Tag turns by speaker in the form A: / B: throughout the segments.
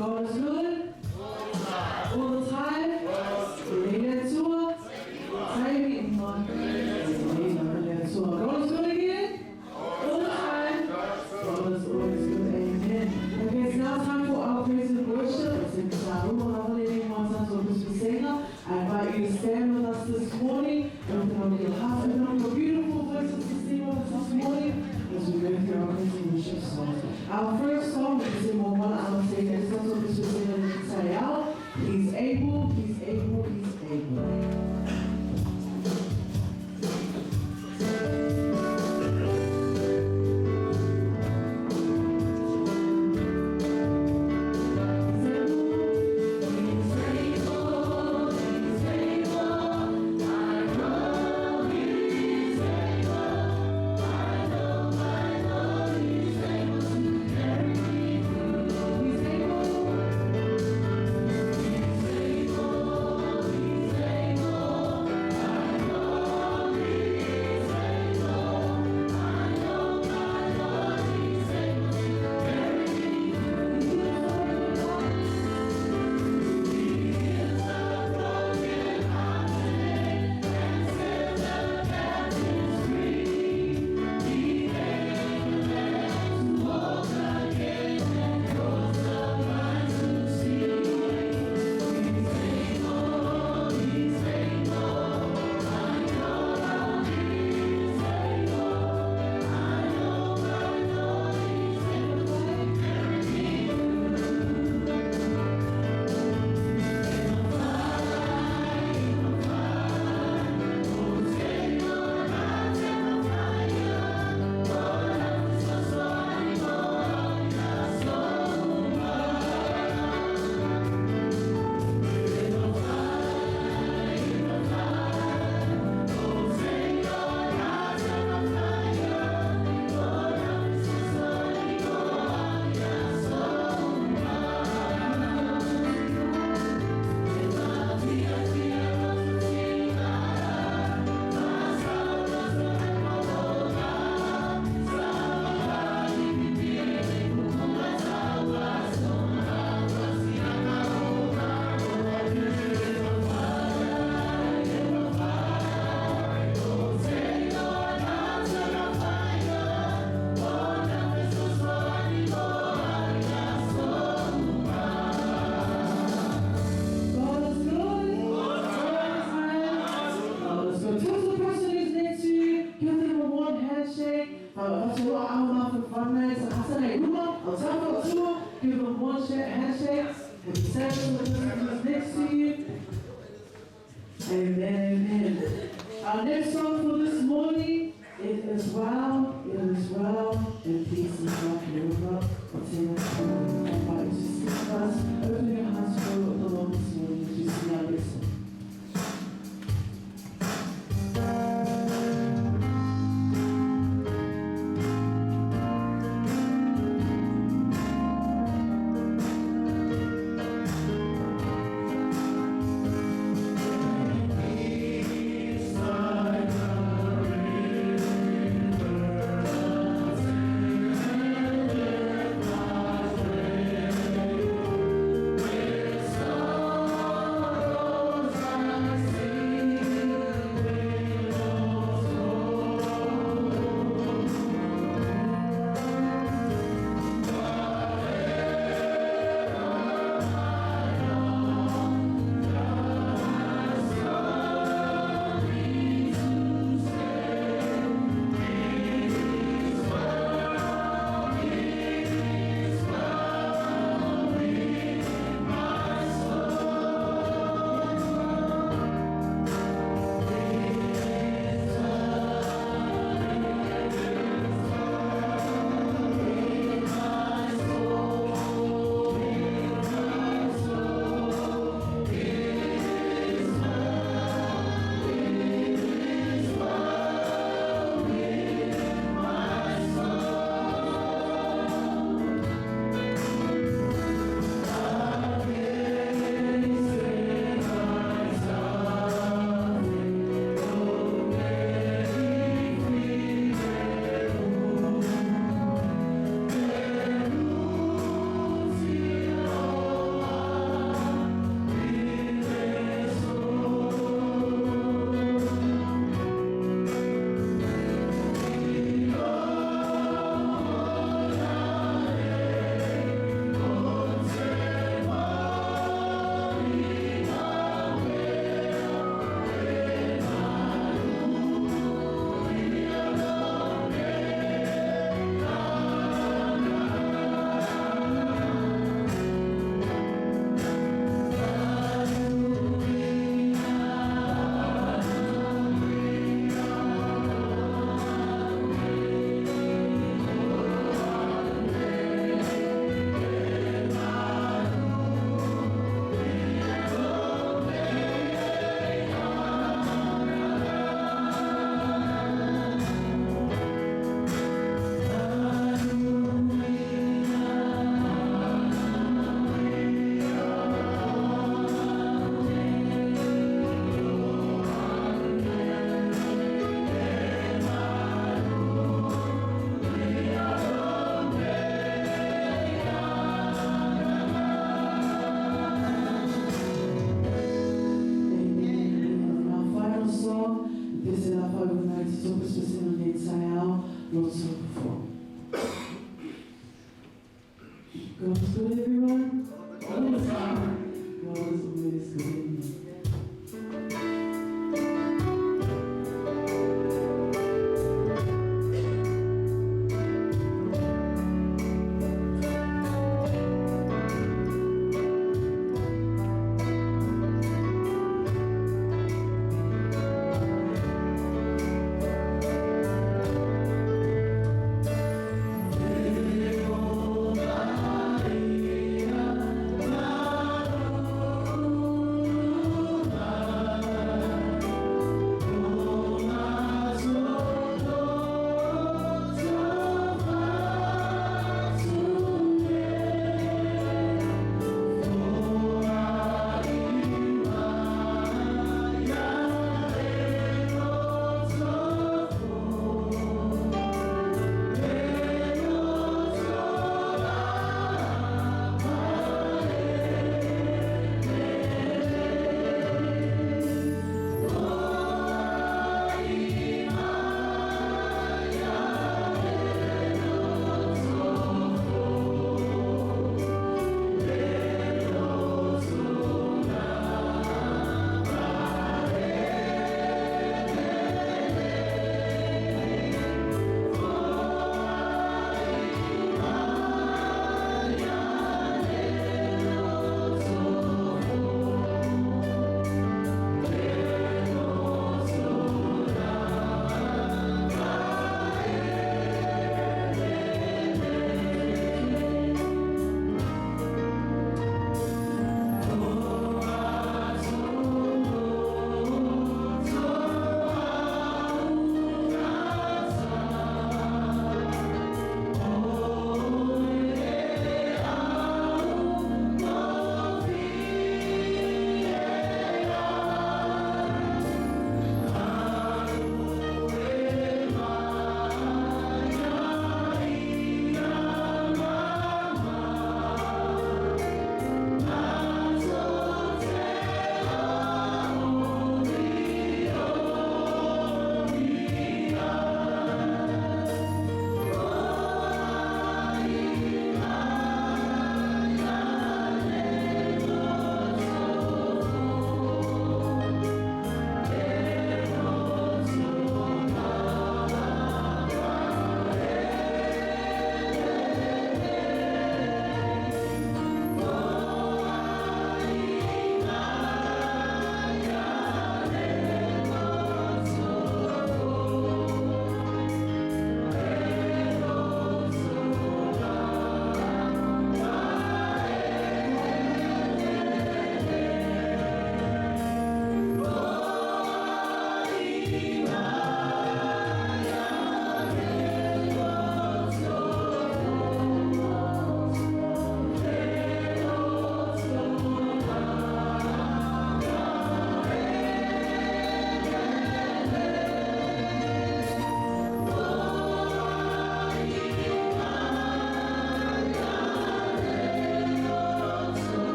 A: God is good. All the time. Leder zur. Zeige ihm mal. Leder zur. God is good again. All the time. God is always good. Amen. Okay, it's now time for our praise and worship. It's in our room on our living one time for Christmas singer. I invite you to stand with us this morning. Open up your heart and open up your beautiful voices to sing with us this morning as we go through our praise and worship songs. Our first song is in one hour say that it's also Christmas singer in Israel. He's able, he's able, he's able.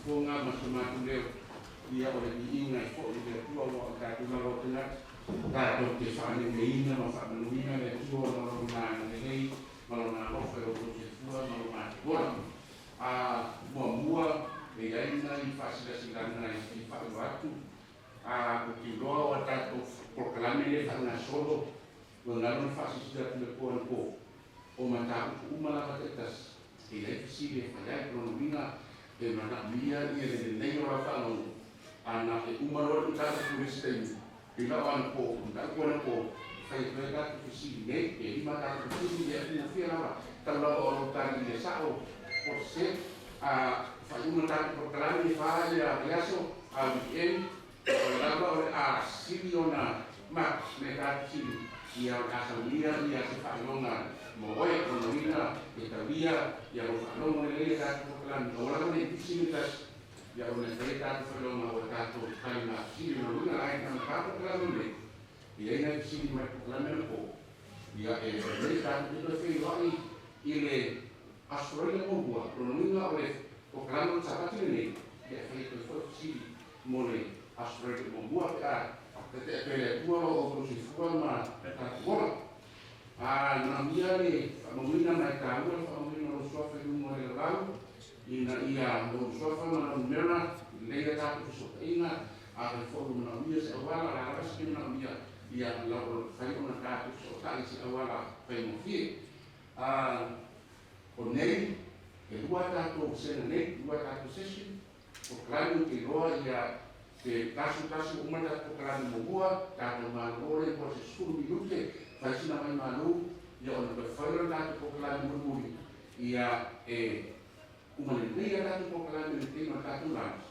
B: fonga masama leo ia oleh diingat kok dia tua wa ka tu lo tengah ka to te fa ni meina ma fa ni meina le tua lo na nei malona lo fe o te tua malona bola mua e ainda i fasilasi lana i fa watu o ki lo wa ta to proclame le fa na solo o na no fasilasi le ko o mata umala patetas e le si le fa ya no vinga e mana mia i le nei ora fa no ana e umalo tu ta ku restei e la wan ko ta ko na ko fai pega tu si ne e ma ta ku si ne ku fiera ta lo o ta ni le sao por se fai una ta por claro ni fa ya riaso a bien o la a siliona ma ne ta si ia a salia ia se fa longa mo oi con novina e ta via ia lo fa longa le ta por claro no la ne si ya una fretta solo una volta kai na si no una ai na ka ka le e ai na si ma la me ko ya e le ta to fe vai ile astronomia mo bua pronuncia ole o claro sapati ne ya fe to si mole astronomia mo bua ka te pe tua o si forma ta bola na mia le mo mina na ka mo mina lo so fe mo le lao ina ia no sofa na mera leia ta ku so ina a reforma na mia se wala la raski na mia ia la fai una ta ku so ta si wala fai mo fi o nei e dua ta to se nei dua ta to session o claro que roa ia que caso uma ta to claro mo bua ta no ma ore por se su minute fai sina mai malu ia ona pe fai ta to claro mo muri ia uma leia ta to claro me tem ma ta to lanche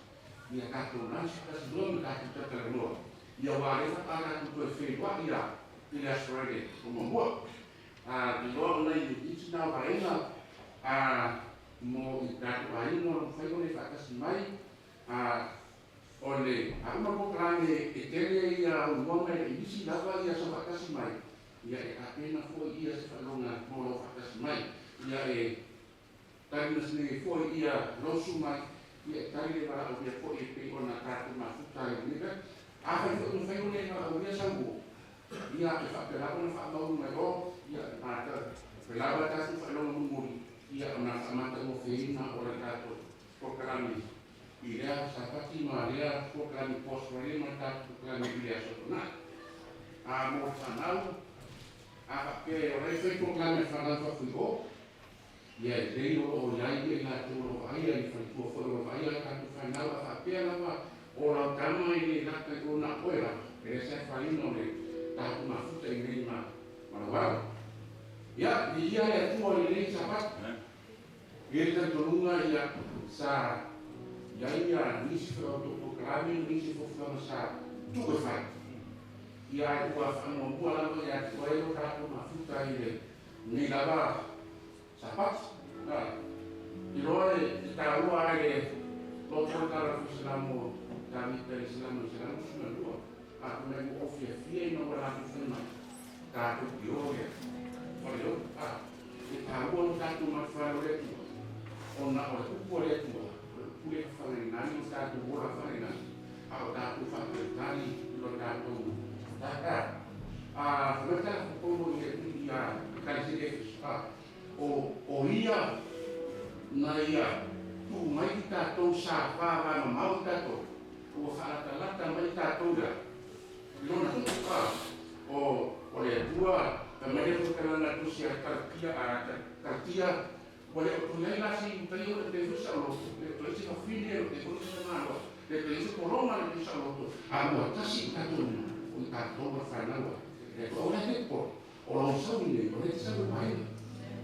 B: ia ta to lanche ta se do ta to ta no ia wa re ta ta to fe wa ia Ashford Avenue mo di lo na i na vaina mo i ta vaina no fai con fa kasi mai ole uma po grande e tele ia un nome e disi lava ia so fa kasi mai ia e apena fo ia se fa longa mo fa kasi mai ia e tani ne fo ia lo su mai ia tani va o ia fo e pe ona ta ma futa e nika fa no fai con ia ia sangu ia e fa pela con fa mau mai go ia mata pela ta su fa longa muri ia ona mata mo feina ora ta to programi ia sapati maria programi post mata programi ia sotona mo fanal ke ora foi programi fanal fa fugo ia dei o ia na to ai ai fa fo ai ka to fanal fa pela ma ora kama ini na ka una poera ese fa ino le ta ma futa ini ma wa ya dia ya tu oli sapat ele tolunga ya sa ya ia nisi fo to programi nisi fo sa tu ko fa ia ku fa no bola no ya ko e ta ma futa ile ni lava sapat ilore ta rua ile lo portare islamo kami dari Islam semua dua aku naik office fee no wala funa ka to yo ya olho kita bon ta tu ma fa lo tu ona o tu po le tu pule fa ni nani ta tu bola fa ni nani au ta tu fa tani lo ta tu ta lo ta ko mo ni ya ka si ke o ia na ia tu mai ta to sa fa ma mau ta to o lata mai ta toga lona o le tua mai ko kana na tu sia kartia o le o nei la si peio de fusa lo le si fine de fusa malo le si coloma le fusa lo mo ta si ta tu o ta to fa na lo le o le tempo o lo so ni o le sa mai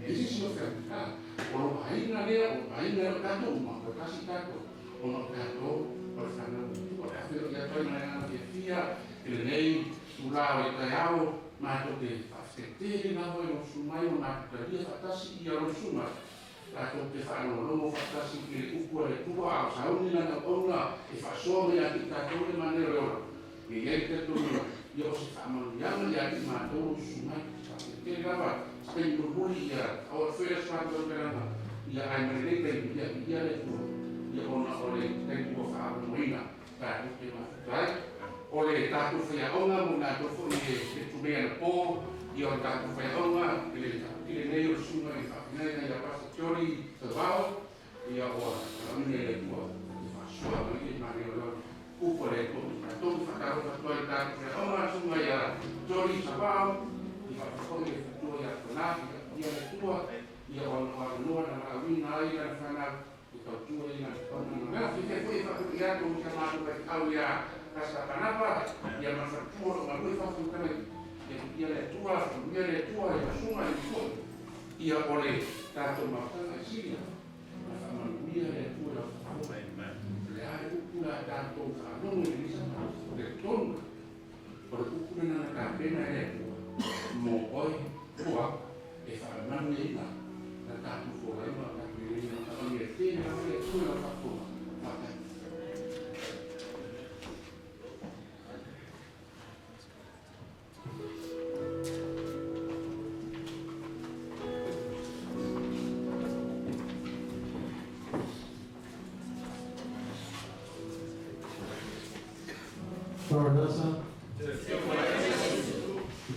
B: e si si fa o lo mai na le o mai na ta tu ma ta si ta to o no ta to per fare quello che poi non era che fia che lei sulla e taiao ma che aspettare ma voi non su mai una tuttavia fattasi io non su ma la che fanno non fattasi che il cuore tua sa una ona e fa solo la dittatore maniera ora e niente tutto io si fa mangiare gli altri ma non su mai che grava spendo buia o fare quando per la hai merita di via le ia ona o le teki o whaamoina tātou te mawhitai. O le tātou whaiaonga mo nā tofo i e tumea na pō, i o tātou whaiaonga, i le nei o sunga i whawhinai nei a Pastor Jordy Sauvao, i a oa, amine le kua, i whasua, i mani o lor, upo le kua, a tōku whakaro whatua i tātou whaiaonga, sunga i a Jordy Sauvao, i whakakone e whatua i a whanaki, i a le tua, i a oa noa na mawina ai na whanau, i tau tua i na whanau. Mea whike fwoi whakuti ato i ka mātu kai au i a Kasa Kanapa, ia mafatua o ngā whakutana ia le tua, ia le tua, ia sunga i tua, ia ole tātou mautanga i siria, ma whamanuia le tua o whakua. Le are ukula tātou whanonga i risama, le tonga, o le ukula nana ka pena e le tua, mō oi, tua, e whamanu e ina, na tātou whoraiwa, tātou i rina, tātou i e tēnā, le tua o whakua, whakai.
A: Maranatha.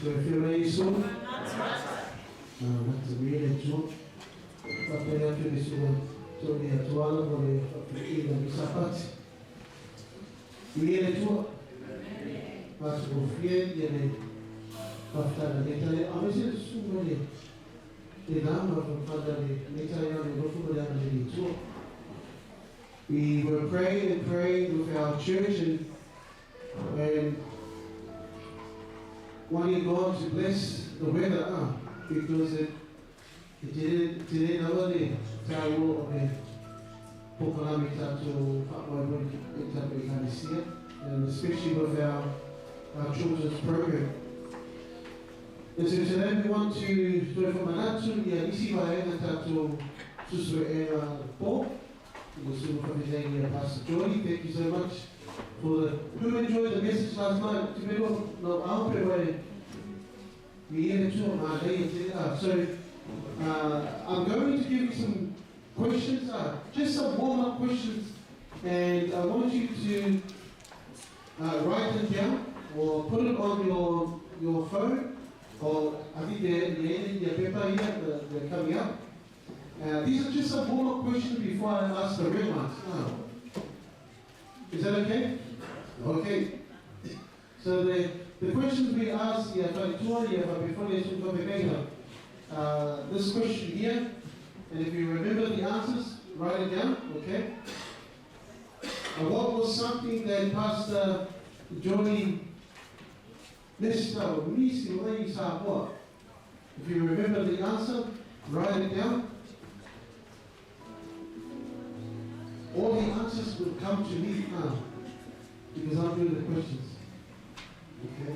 A: Tuefira Yesu. Naturile tu. Papaya tu Yesu. Tu ni atuala pole apikila misapati. Ile tu. Pas confie yene. Paftana detale. Amese sumole. Te dama fadale. Netaya ne rofu dama ne tu. We were praying and praying with our church and wanting God to bless the weather because it didn't only tell you Pokalami Tato and especially with our children's program. And so today we want to do it for Manatu, Isi Vaena Tato Susue Paul. Pastor Jordy, thank you so much for who enjoyed the message last night. So I'm going to give you some questions, just some warm-up questions, and I want you to write them down or put it on your phone, or I think they're paper here, they're coming up. These are just some warm-up questions before I ask the real ones. Is that okay? Okay. So the questions we ask, this question here, and if you remember the answers, write it down, okay? What was something that Pastor Jordy missed out? If you remember the answer, write it down. All the answers will come to me now, because I'm doing the questions. Okay?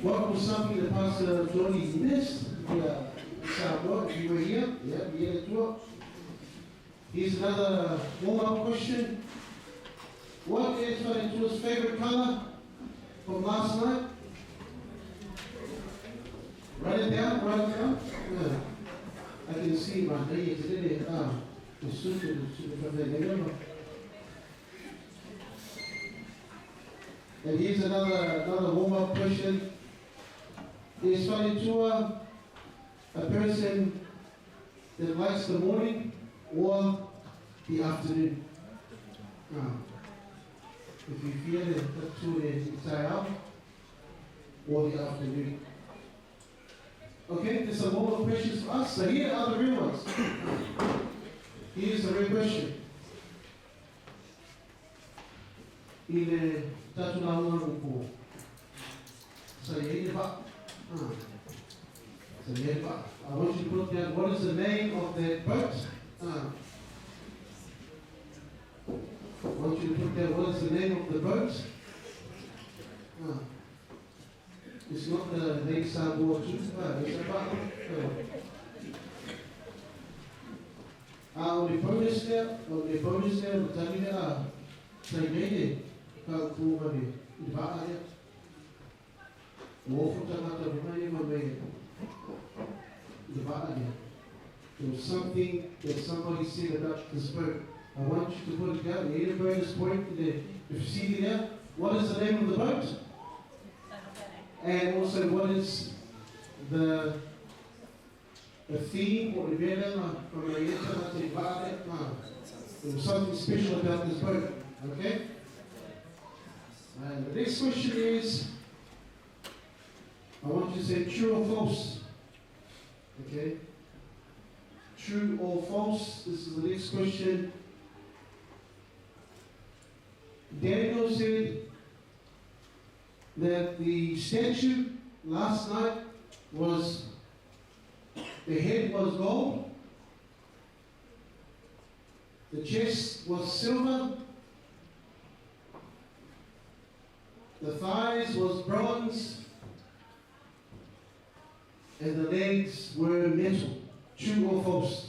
A: What was something that Pastor Jordy missed? If you were here, here's another warm-up question. What is Tua's favorite color from last night? Write it down, Yeah. I can see my day today. The suit from the and here's another warm-up question. Is Tua a person that likes the morning or the afternoon? If you feel that two inside out or the afternoon. Okay, there's some more questions for us. So here are the real ones. Here's the real question. In Tatunanga Rupo. So I want you to put down what is the name of that boat. I want you to put down what is the name of the boat. It's not the Lake Sabo it's about on the bonus there, the time there, say maybe, can't prove money. The back there. More from Tamata, the back there.
C: There was something that somebody said about this boat. I want you to put it down. The Edinburgh's point, if you see it there, what is the name of the boat? And also, what is the theme or the venom from the there was something special about this boat. Okay? And the next question is, I want you to say true or false. Okay? True or false? This is the next question. Daniel said that the statue last night was, the head was gold, the chest was silver, the thighs was bronze, and the legs were metal. True or false?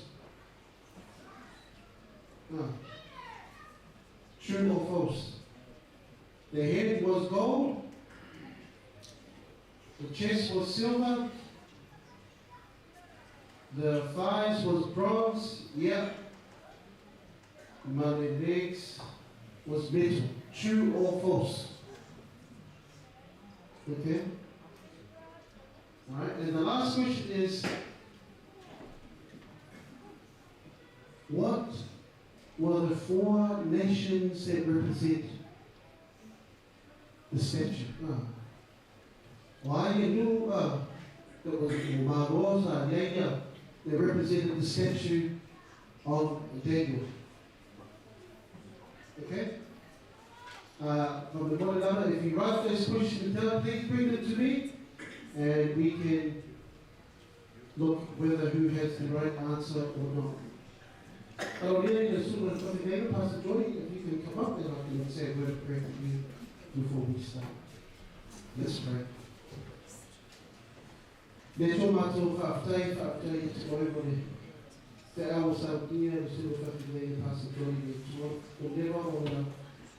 C: No. True or false? The head was gold, the chest was silver, the thighs was bronze, yeah, but the legs was metal. True or false? Okay. All right. And the last question is, what were the 4 nations that represent the statue? Why you knew that was Marosa, Yaya, that represented the statue of Daniel. Okay? From the Modanama, if you write those questions down, please bring them to me, and we can look whether who has the right answer or not. Pastor Jordy, if you can come up, then I can say a word of prayer to you before we start. Let's pray. Le tō mātou whaafitai te oe te awa sautia, le suru whaafitai Pastor Jordy, le tō o lewa o na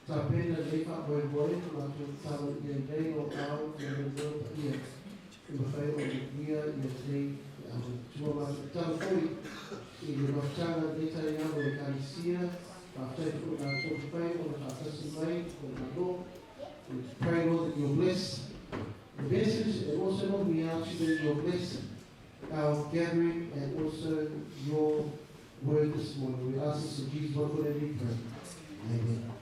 C: tāpena le whaoe, mātou tāwa i a nei o au, i a reo ta ia, i mawhai o le ia, i a tei, tō mātou tāwa koi, i le mawhtanga le tai awa e kāisia, whaafitai ko nā tō whai o na whaatasi mai, o nā tō. We pray, Lord, that you'll bless the message, and also, Lord, we ask you that you'll bless our gathering and also your word this morning. We ask this in Jesus' name and we pray. Amen.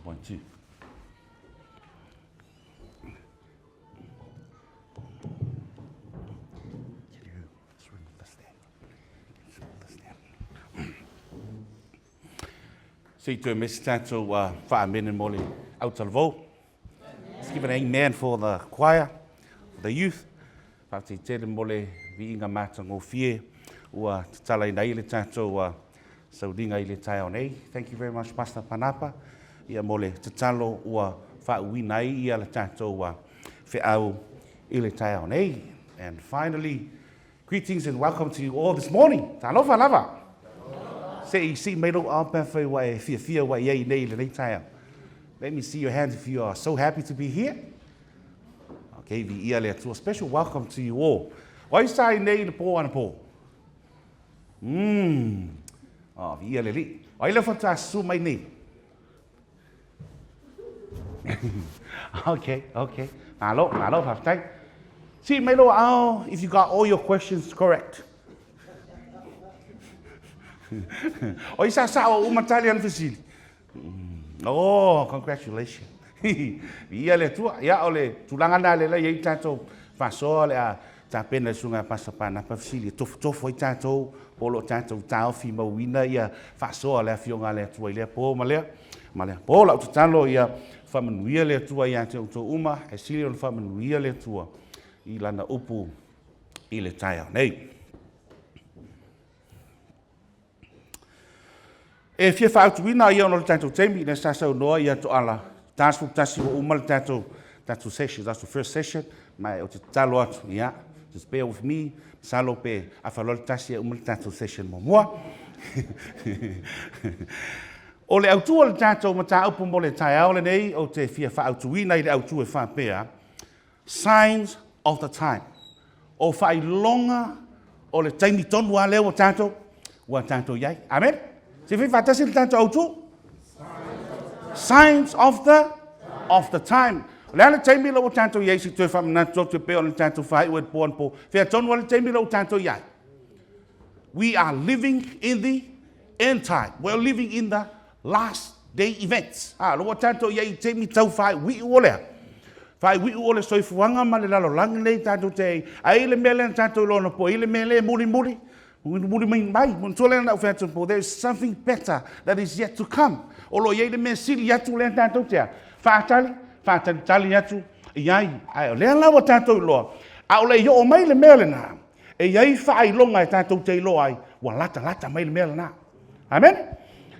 B: 2.2. See to Mr. Tato, whaamene mole Aotearoa. Let's give an amen for the choir, the youth. Whaate tere mole vi inga mātango fie. Ua talai nei le tato sauringa I le tai o nei. Thank you very much, Pastor Panapa. Ia mole tatalo ua whauina ia le tato whiau I le tai o nei. And finally, greetings and welcome to you all this morning. Talofa lava. Say, see, me lo awpawhai wa e fia wa iei nei le nei tai. Let me see your hands if you are so happy to be here. Okay, vi ia le atua. Special welcome to you all. Oi sai nei le po ana po. Oh, vi ia le li. Oi le fata su mai nei. Okay. Malo, haftai. See, me lo ao if you got all your questions correct. Oi sa o umatali an fasili. Oh, congratulations. Ia le tua, ia ole tulanga na le ia tato faso le a tapena sunga pasapana pa fasili tofo I tato polo tato tao fi mawina ia faso le fionga le tua le po male po la tutalo ia famanuia le tua ia te to uma e sili on famanuia le tua I lana upu I le taia nei. E fia whaautuina ia ono le tātou teimi, ne sasau noa ia to ala tāsfu tasi o uma le tātou session, that's the first session, mai o te talo atu, ia, just bear with me, salo pe awhalo le tasi o uma le tātou session mo mua. O le autua le tātou ma tā upu mo le tai aole nei, o te fia whaautuina I le autua e whapea, signs of the time. O whailonga o le taimi tonu a leo o tātou, ua tātou iai. Amen? Se fi fatasi le tanto autu? Signs of the time. Le ana taimi lo tanto iai si tu fa na to te pe on tanto fai o pon po. Fe ton wala taimi lo tanto iai. We are living in the end time. We're living in the last day events. Lo tanto iai taimi tau fai wi ole. Fai wi ole soi fuanga ma le lalo lang nei tanto te. Ai le mele tanto lo no po ile mele muri. There is something better that is yet to come. Olo ye de mesili yatu le tanto te. Fatali yatu. Iai, ai le la wa tanto lo. A ole yo mai le mele na. E iai fai longa tanto te lo ai. Wa lata mai le mele na. Amen.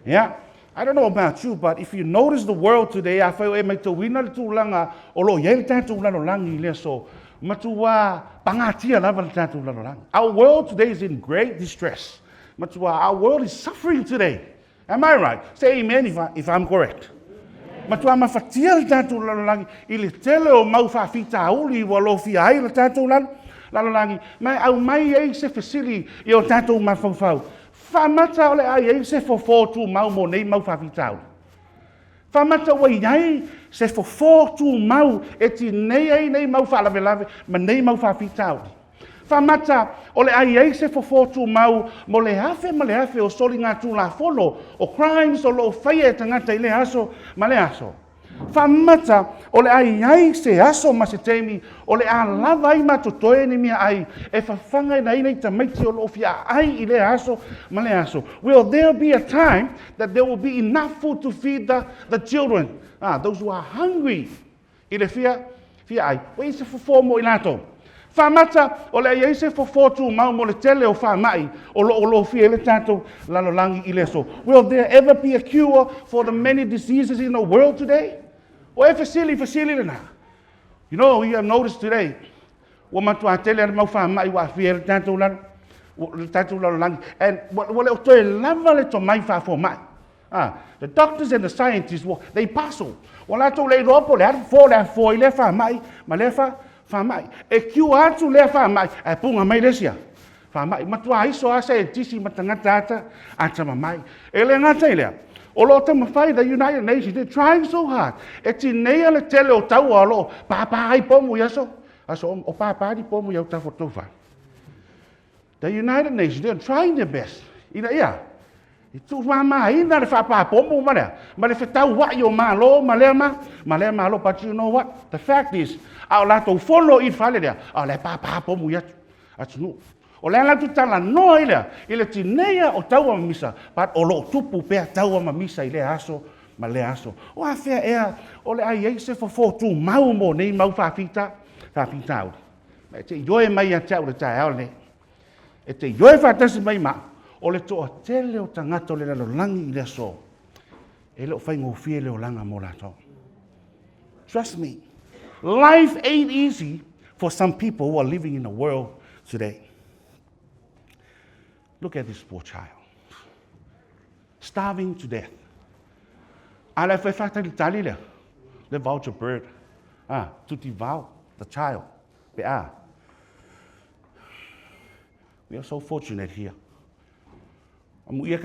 B: Yeah. I don't know about you, but if you notice the world today, I feel me to wina le tulanga olo ye le tanto la no langi le so. Matua pangatia lava le tanto la no langi. Our world today is in great distress. Matua, our world is suffering today. Am I right? Say amen if I'm correct. Matua mafatia le tanto la no langi. Ili tele o mau fa fita uli walo fi ai le tanto la no langi. Mai au mai e se fasili I o tanto mafau. Famata ole ai e se fo tu mau mo nei mau fa fita uli. Famata wa iai se fo tu mau e ti nei mau fa lave ma nei mau fa fitau. Famata ole ai se fo tu mau mo le hafe o soli ngā tu la folo o crimes o lo faia tangata I le aso ma le aso. Famata ole ai se aso ma se teimi ole a lava I matotoe ni mia ai e fafanga nei tamaiti o lo fia ai I le aso ma le aso. Will there be a time that there will be enough food to feed the children? Those who are hungry. I le fia ai. Wei se fo mo I lato. Famata ole ai se fo tu mau mo le tele o fa mai o lo fia le tanto lalolangi I le so. Will there ever be a cure for the many diseases in the world today? O e fasili na. You know, we have noticed today. Wa matua tele mau fa mai wa fia le tanto lalolangi. And what le to lava le to mai fa fo mai. The doctors and the scientists, they passo. Wala to le ropo le fo le fa mai, ma le fa mai. E kiu atu le fa mai, e punga mai lesia. Fa mai, matua iso a scientists matangata ata mai. E le ngata ile. O lo te mawhai, the United Nations, they're trying so hard. E ti nea le tele o tau alo, papa ai pomu yaso. Aso o papa di pomu yau tafotofa. The United Nations, they're trying their best. Ina ia. Tu mama ina le fa pomo male. Male fe tau wa yo malo malema malo but you know what? The fact is, au la to follow it fale dia. Au le pa pomo ya. Atu. O le la tu tala no ile tinea o tau misa, but o lo tupu pe tau misa ile aso male aso. O a fe o le ai se fo tu mau mo nei mau fa fita o. Me te yoe mai a tau le tai le. E te yoe fa tasi mai ma. O le toa tele o tangata o le lalolangi I le aso. E leo whai ngofie leo langa mo lato. Trust me, life ain't easy for some people who are living in the world today. Look at this poor child. Starving to death. Ale whai whakatari tali lea. Le vulture bird. To devour the child. We are so fortunate here. We are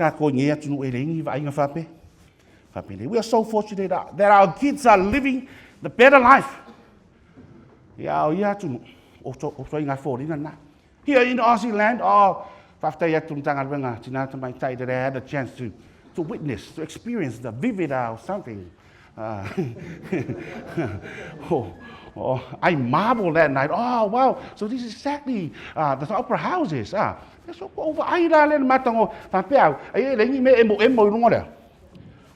B: so fortunate that our kids are living the better life. Here in Aussie land, that I had a chance to witness, to experience the vivid or something. I marveled that night. Oh, wow. So this is exactly the opera houses. So over Ireland, Matango, Pampao,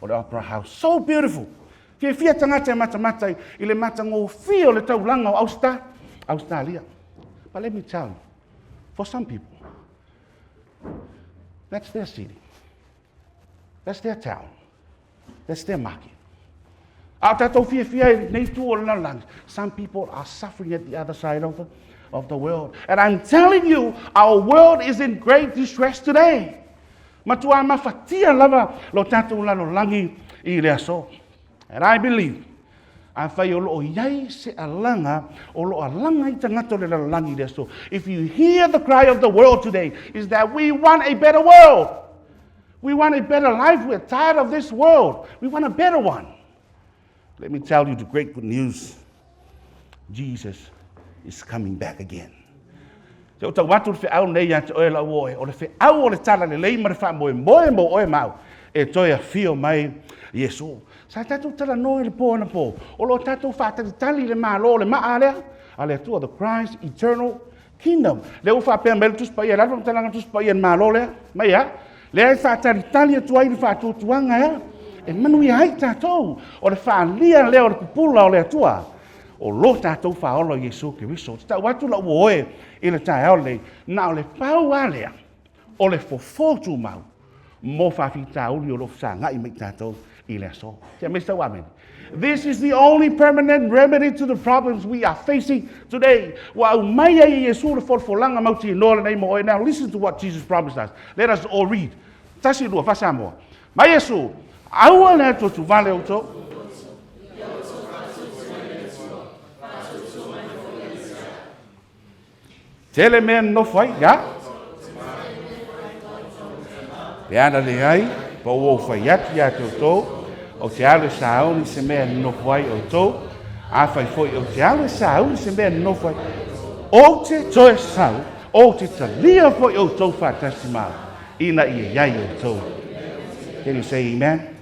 B: the opera house. So beautiful. If you mata, ile matango feel the taulango Australia. But let me tell you, for some people, that's their city. That's their town. That's their market. Some people are suffering at the other side of the world. And I'm telling you, our world is in great distress today. And I believe, if you hear the cry of the world today, is that we want a better world. We want a better life. We're tired of this world. We want a better one. Let me tell you the great good news. Jesus is coming back again. So to what fe au nei at oil awoi or fe au le tala le lei mar fa mo oi mau e toia fio mai Yesu. Sa tatu tala no le po na po. O lo tatu fa tali le malo le ma ale tu the Christ eternal kingdom. Le u fa pe mel tus pa ia la tala tus pa ia malo le mai ya. Le fa tali tu ai fa tu tuanga ya. E manu ia hai tatou o le whaalia leo le pupula o le atua o lo tatou whaolo Yesu Kiriso. Tau watu la uoe I le tae au le na o le pau alea o le fofotu mau mo whawhita uli o lo whanga I mei tatou I le aso. Tia Mr. Wamen. This is the only permanent remedy to the problems we are facing today. Wa mai ai Yesu le forfolanga mauti no le nei mo e. Now listen to what Jesus promised us. Let us all read. Tasi lua whasamoa. Mai Yesu aua le to tu vale o to. Tele men no fai, ya? Piana le ai, po o fai ati ya to, o te ale sauni se men no fai o to, a fai foi o te ale sauni se men no fai. O te toe sau, o te talia foi o to fatasima, ina ia o to. Can you say amen?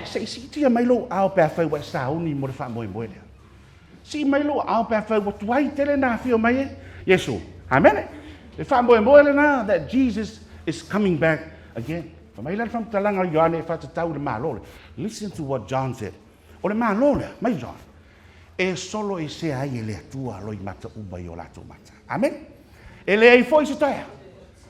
B: Say, si tia mai lo au pe fai wa sauni mo fa mo mo. Si mai lo au pe fai wa tuai tele na fio mai Yesu. Amen. The fa mo mo na that Jesus is coming back again. Mai la from talanga Yohane fa tau de malo. Listen to what John said. O le malo mai John. E solo e se ai le tua lo I mata uba yo lato mata. Amen. Ele ai foi se toia.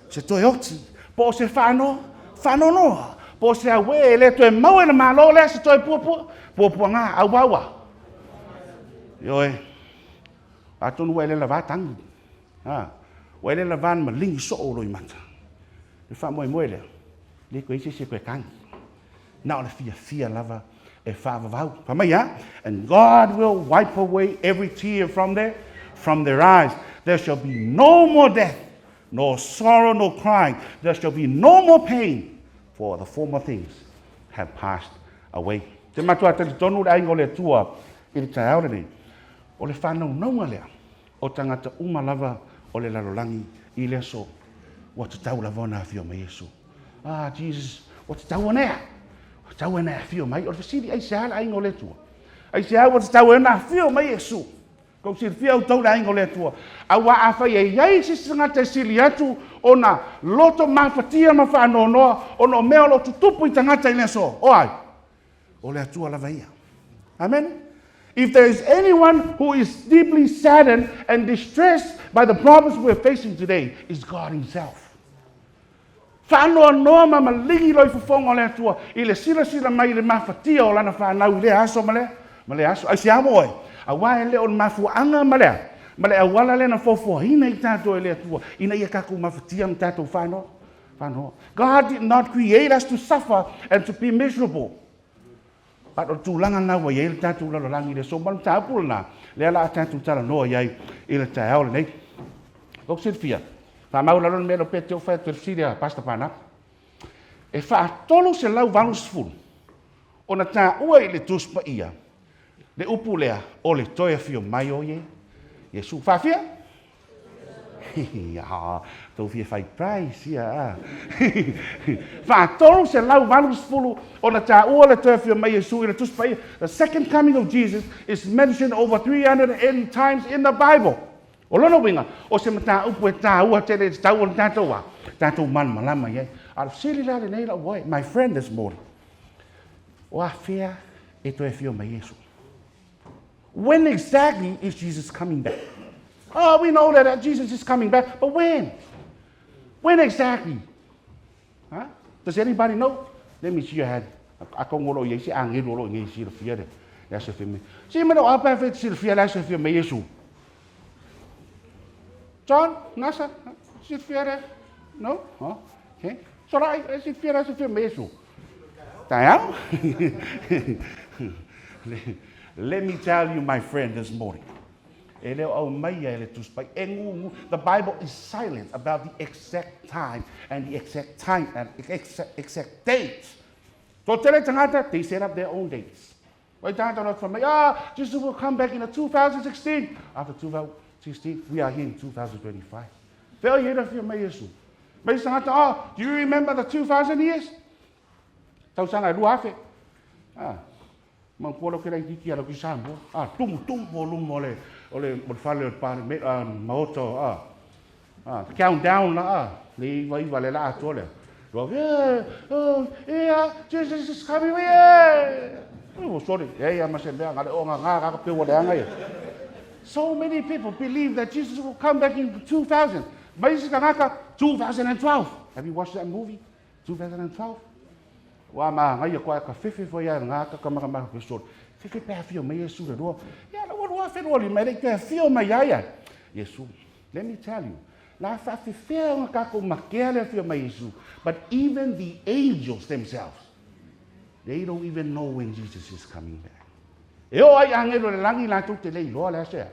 B: Se toi oti. Po se fa no no. Po se awe le to e mau le malo le se toi pupu nga awawa. Yo atun wele la vatang. Wele la van ma ling so lo I mata. Le fa mo le. Le ko isi se ko kan. Now le fia lava e fa vau. Pamaya and God will wipe away every tear from their eyes. There shall be no more death, no sorrow, no crying. There shall be no more pain. For the former things have passed away. Te matua te tonu ai o le tua I le taeaore nei. O le whanau naunga lea. O tangata umalava o le lalolangi I le aso. Wa te tau lavona fio me Yesu. Jesus, o te tau anea. O tau anea fio mai, o te siri ai seala ai ngole tua. Ai seala o te tau anea fio mai Yesu. Kau siri fia au tau ai ngole tua. Awa awhai e iai sisanga te sili atu o na loto mawhatia ma whaanonoa o no mea loto tupu I tangata I leso. O ai. O le atua lava ia. Amen. If there is anyone who is deeply saddened and distressed by the problems we're facing today, it's God Himself. Whanoa noa ma malingi loi fufonga o le atua, I le sila mai le mawhatia o lana whanau le aso ma le aso. Ai si amo oi, a wae le o mafuanga ma lea, ma le awala le na fofo hina I tātou e le atua, ina ia kaku mawhatia ma tātou whanoa. God did not create us to suffer and to be miserable. But o tūlanga nā wa iei le tātou lalolangi le so manu tāpula nā, le ala a tātou tala noa iei I le tāau le nei. Kok sirfia, wha mau lalon mea lo pete o whai tuersiria pasta pāna. E wha atolo se lau valu sfulu, o na tā ua I le tuspa ia, le upu lea o le toia fio mai o iei. Yesu, wha fia? Ja, tau fia whai price, ia. Whaatoro se lau valu sfulu o na tā ua le toia fio mai Yesu I le tuspa ia. The second coming of Jesus is mentioned over 380 times in the Bible. O lono winga, o se mata upu e tā ua te le tau o le tātou wa. Tātou man malama iei. Al sili la le nei la wai, my friend this morning. O a fia e toia fio mai Yesu. When exactly is Jesus coming back? Oh, we know that Jesus is coming back, but when? When exactly? Huh? Does anybody know? Let me see your hand. Ako ngolo iei si angin ngolo iei si le fia de. Ya se fia me. Si mano apa fe si le fia la se fia me Yesu. John, nasa, si le fia de? No? Huh? Okay. So la si le fia me Yesu. Tayao? Let me tell you, my friend, this morning. The Bible is silent about the exact time and the exact dates. So tele tangata, they set up their own dates. Jesus will come back in 2016. After 2016, we are here in 2025. Do you remember the 2,000 years? Mangpolo kira iki ala kisambo tum volume ole fale pane maoto countdown la le vai vale la tole Jesus is coming oh sorry so many people believe that Jesus will come back in 2000 2012 have you watched that movie 2012 Wa ma ngai ko ka fifi fo ya nga ka ma pesor fifi pe fio me Yesu de do ya la wa fe ro li me ke fio ma ya Yesu let me tell you la fa fifi nga ka ma kele fio me Yesu but even the angels themselves they don't even know when Jesus is coming back e o ai angelo le langi la tu te le lo la se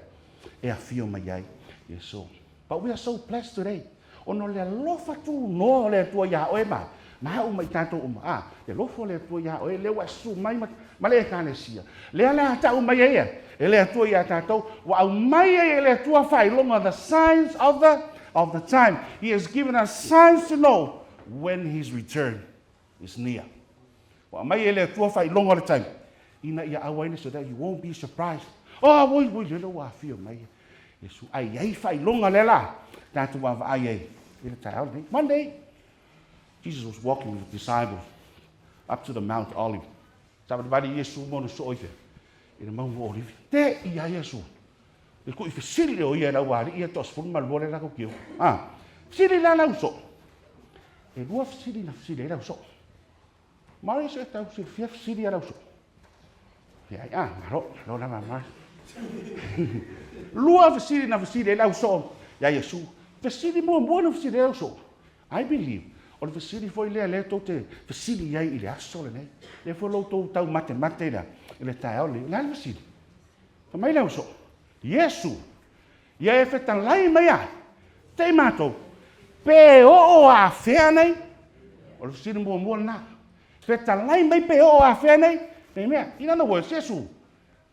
B: e fio ma ya Yesu but we are so blessed today ono le lofa tu no le tu ya o ma ma o mai tato o ma e lofo le to ya o le wa su mai ma le ka le sia le ala ta o mai e le to ya tato wa o mai e le to fai longa the signs of the time he has given us signs to know when his return is near wa mai e le to fai longa the time ina ia awareness so that you won't be surprised oh voi le wa fio mai Yesu ai fai longa le la tato wa ai e le ta one day Jesus was walking with the disciples up to the Mount Olive. Sabadabadi Yesu monu soife. Ina Mount Olive. Te ia Yesu. E ko ife sili o ia na wari ia tos fun malbole na ko kio. Sili la na uso. E lua sili na sili la uso. Mari se ta uso fia sili la uso. Fia maro na mama. Lua sili na sili la uso. Ya Yesu. Te sili mo na sili la uso. I believe o le fasili foi le to te fasili ai ile aso le nei le fo lo to tau mate la ile tao le la fasili fa mai la so Yesu ia e fetan lai mai ai te mato pe o a fe nei o le fasili mo na fetan lai mai pe o a fe nei te mea ina no wo Yesu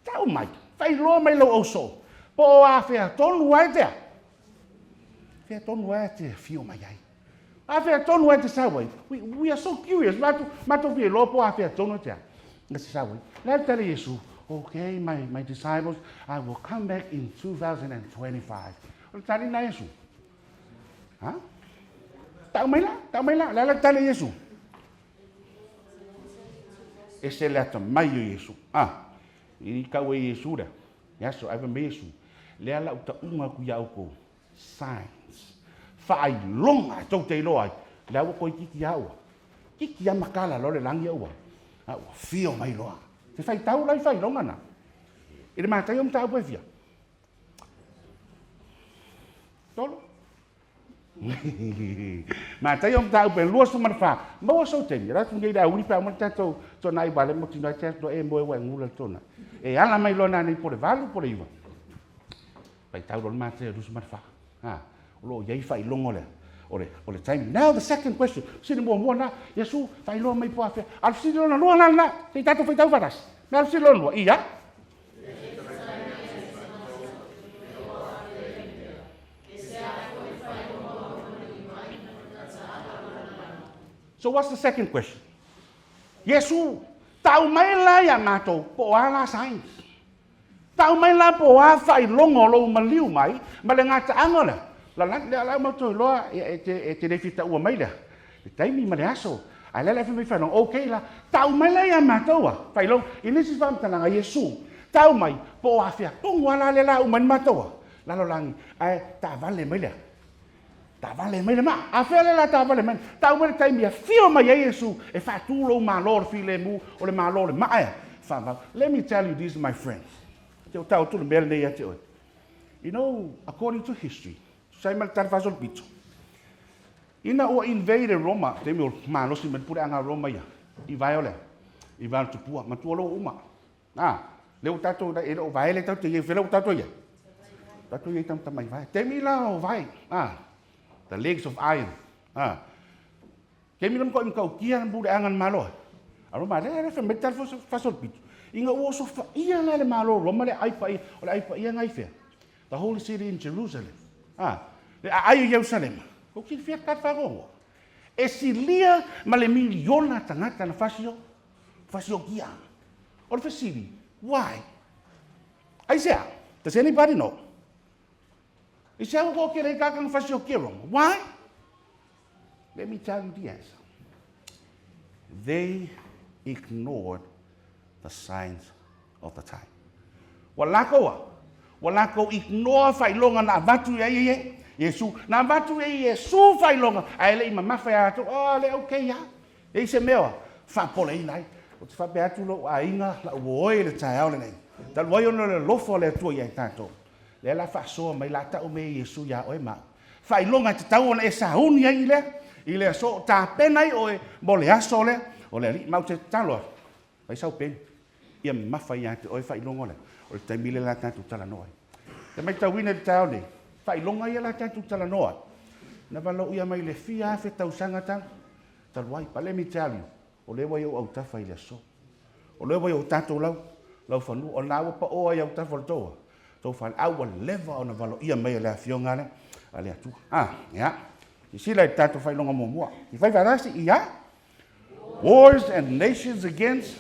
B: tau mai fai lo mai lo o so po a fe ton wa te fio mai ai
D: Afia tonu e te sawai. We are so curious. Mato vi lopo afia tonu te. Nge te sawai. Let tell Yesu, okay, my disciples, I will come back in 2025. O tali na Yesu. Ha? Tau mai la. Let tell Yesu. Ese le ata mai o Yesu. I kau e Yesu da. Yaso, aiva me Yesu. Le ala uta unga ku iau ko. Signs. Whaai longa tau te loa. Le awa koi kiki aua. Kiki a makala lo le langi aua. Fio mai loa. Te whai tau lai whai longa na. I le mātai o mta upe fia. Tolo. Mātai o mta upe lua su marwha. Maua so te mi. Ratu ngai da uri pa mo tatou. To nai wale mo tino te to e moe wa ngula tona. E ala mai lo nani po le valu po le iwa. Pai tau lo mātai o lusu marwha. Lo yai fai longo le. O le time. Now the second question. Sini mua na. Yesu fai longo mai po afia. Alf sini lona lua na. Te tato fai tau varas. Me alf sini lona. Ia. So what's the second question? Yesu, tau mai la ya ngato po ala signs. Tau mai la po a fai longo lo maliu mai, ma le ngata angola. La mo to lo e te le fita ua mai le. Tai mi ma le aso. Ai le fa mi fa no okay la. Tau mai la ya matoa. Fai long inisi fam tanga Yesu. Tau mai po a fia tung wala le la uman matoa. La lo langi ai ta vale mai le. Ta vale mai le ma. A fia le la ta vale mai. Tau mai tai mi fio mai Yesu e fa tu lo ma lor fi le mu o le ma lor ma ai. Fa let me tell you this, my friends. Tau tu le mel nei ate oi. You know, according to history, sai mal tar fasol pizzo. Ina o invade Roma, te mi o malo si pure anga Roma ia. I vai ole. I vai tu pua, ma tu lo uma. Le o tato da e o vai le tato ye fela o tato ye. Tato ye tam tamai vai. Te mi la o vai. The legs of iron. Ke mi ko imkau kia pure anga malo. Roma le fa metal fasol pizzo. Inga o so fa ia le malo Roma le ai pa ia ngai fe. The holy city in Jerusalem. Le ai Jerusalem. Ko ki fia ka fago. E silia ma le miliona tangata na fasio kia. Or fasili. Why? Isaiah, does anybody know? Isaiah ko ke le ka kan fasio kia wrong. Why? Let me tell you the answer. They ignored the signs of the time. Walako ignore fai longa na vatu ye Yesu na vatu ye Yesu fai longa ai le mama fai atu le okay ya e se meo fa pole nai o te fa be atu lo ainga la woi le tai ole nei dal woi ono le lofo le tu ye tato le la fa so mai la ta o me Yesu ya oi ma fai longa te tau ona e sa uni ile so ta penai o mo le aso le o le li mau te talo fai sau pen ia mafai ya te oi fai longa le o te mile la tatu tala noa. Te mai tau wina te tau nei. Whai longa ia la tatu tala noa. Na walo ia mai le fia fe tau sangata. Tal wai, pa let me tell you. O le wai au tafa i le so. O le wai au tatu lau whanu. O na wapa oa i au tafa le toa. Tau whal awa leva o na walo ia mai le fionga le. A le atu. Ya. I sila i tatu whai longa mua. I whai varasi i ya. Wars and nations against.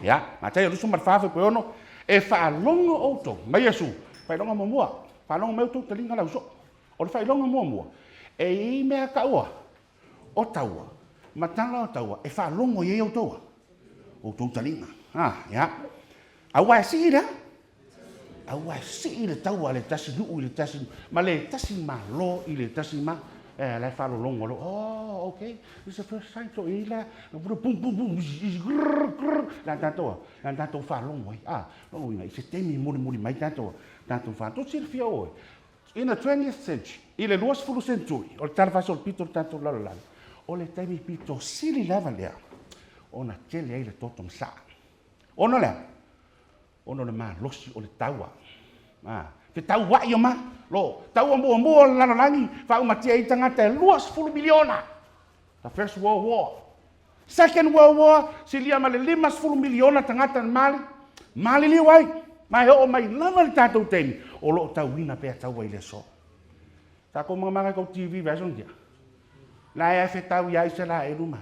D: Ya. Ma tai alusu marfafe koe ono. E whaalonga outou, mai Yesu, whailonga mua, whaalonga meu tau talinga lau so, o le whailonga mua, e i mea kaua, o taua, matanga o taua, e whaalonga i outoua, o tau talinga, ya, awa e si le taua le tasi nuu i le tasi, ma le tasi ma lo i le tasi ma, le whaalonga lo, okay, this is the first time so i la, pum pum pum, la tato whaalonga i, oh, i se temi muri mai tato wha. Tō sir fia oe. In the 20th century, i le luas fulu century, o le tarwhasol pito tato lalalala, o le temi pito sili lava lea, o na tele ai le totong saa. Ono lea, ono le maa losi o le taua. Te tau wa i o ma, lo, taua mua lalalangi, wha umatia i tangata luas fulu miliona. The First World War. Second World War, silia ma le 5 miliona tangata Mali liwai, mai o mai lava le tātou temi, o lo tau wina pēr tau wai le so. Tā ko mga kau TV version dia. La e fe tau ia isa la e ruma.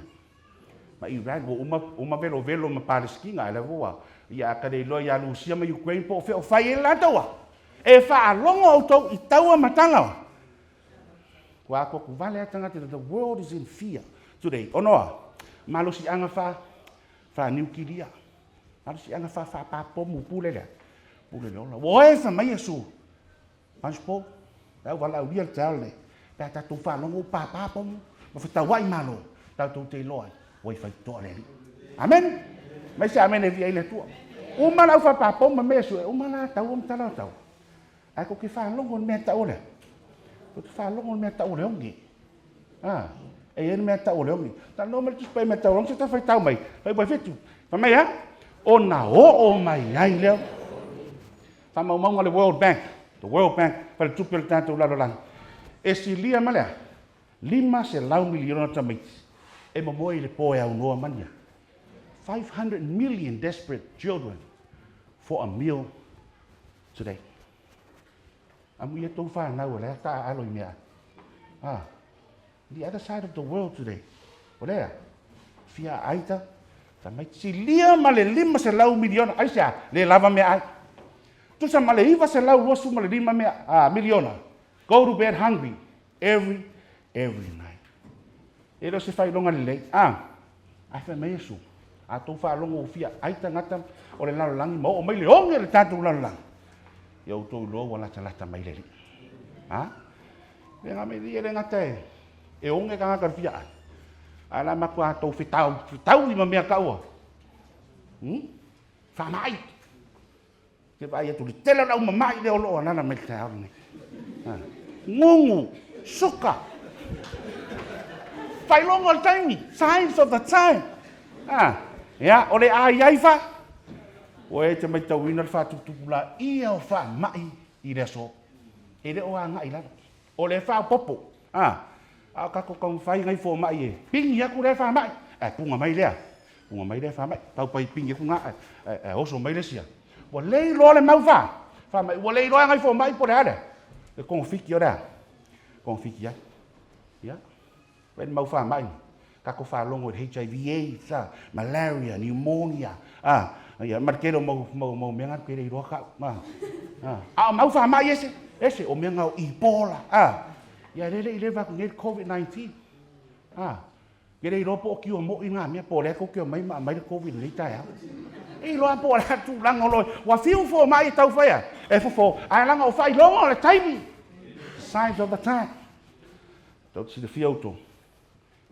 D: Ma Iran wo uma velo ma Palestina la voa. Ia ka de lo ia Lucia ma Ukraine po fe o fai e la taua. E fa longo auto I taua matanga. Wa ko ku vale atanga te the world is in fear today. Ono malusi anga fa nuclear. Malusi anga fa pa mu pule le. Pule lo. Wo e fa mai Yesu. Mas po da wala dia tale. Ta tu fa longo pa pom. Ma fa tawai malo. Ta tu te loi. Wai fa to le. Amen. Mai sa amen e vi ele tu. Uma la fa pa pom ma mesu. Uma la tau tala tau. Ai ko ki fa longo me ta ole. Ko fa longo me ta ole ongi. E ele me ta ole ongi. Ta no me tu pe me ta ongi ta fa tau mai. Vai fetu. Fa mai ha? Ona o mai ai leo. Fa mau le World Bank. The World Bank para tupel tanto la lang. E si lia malea. 5 miliona tamai. E mo le po ya no mania. 500 million desperate children for a meal today. Amu ia tau fa na wala ta alo mea. The other side of the world today. Olea. Fia aita tamai si lia male 5 miliona aisa le lava mea ai. Tu sa male iva se lau losu male 5 miliona. Go to bed hungry every night. Ero se fai longa le. Ai fa me Yesu. A tu fa longa fia aita ngata o le lalo langi mo o mai le onge le tatu lalo lang. Yo to lo wala talata mai le. Le ngame di le ngata e onge ka ngaka fia. Ala makua to fitau I mea kaua. Fa mai. Ke vai tu tela na uma mai le olo ana na melta ni. Ngungu suka. Fai long all time, signs of the time. Ya, ole ai fa. Oe te mai tau winner fa tu la ia fa mai I le so. E le o anga ila. Ole fa popo. A ka ko kong fai ngai fo mai e. Ping ya ku le fa mai. Punga mai le. Punga mai le fa mai. Tau pai ping ya ku nga. Oso mai le sia. Wa lei lo le mau fa mai wa lei lo ngai fo mai po le le kong fiki ora kong fiki ya wen mau fa mai ka ko fa longo HIV AIDS malaria pneumonia ya markero mau menga ke le ro ka mau fa mai ese o menga Ebola ya le va con el COVID-19 ke le ro po ki o mo inga me po le ko ke mai COVID ni ta ya E loa po la tu langa loi. Wa fiu fo mai tau fai. E fo ai langa o fai longa le taimi. Signs of the time. Tau si de fiu to.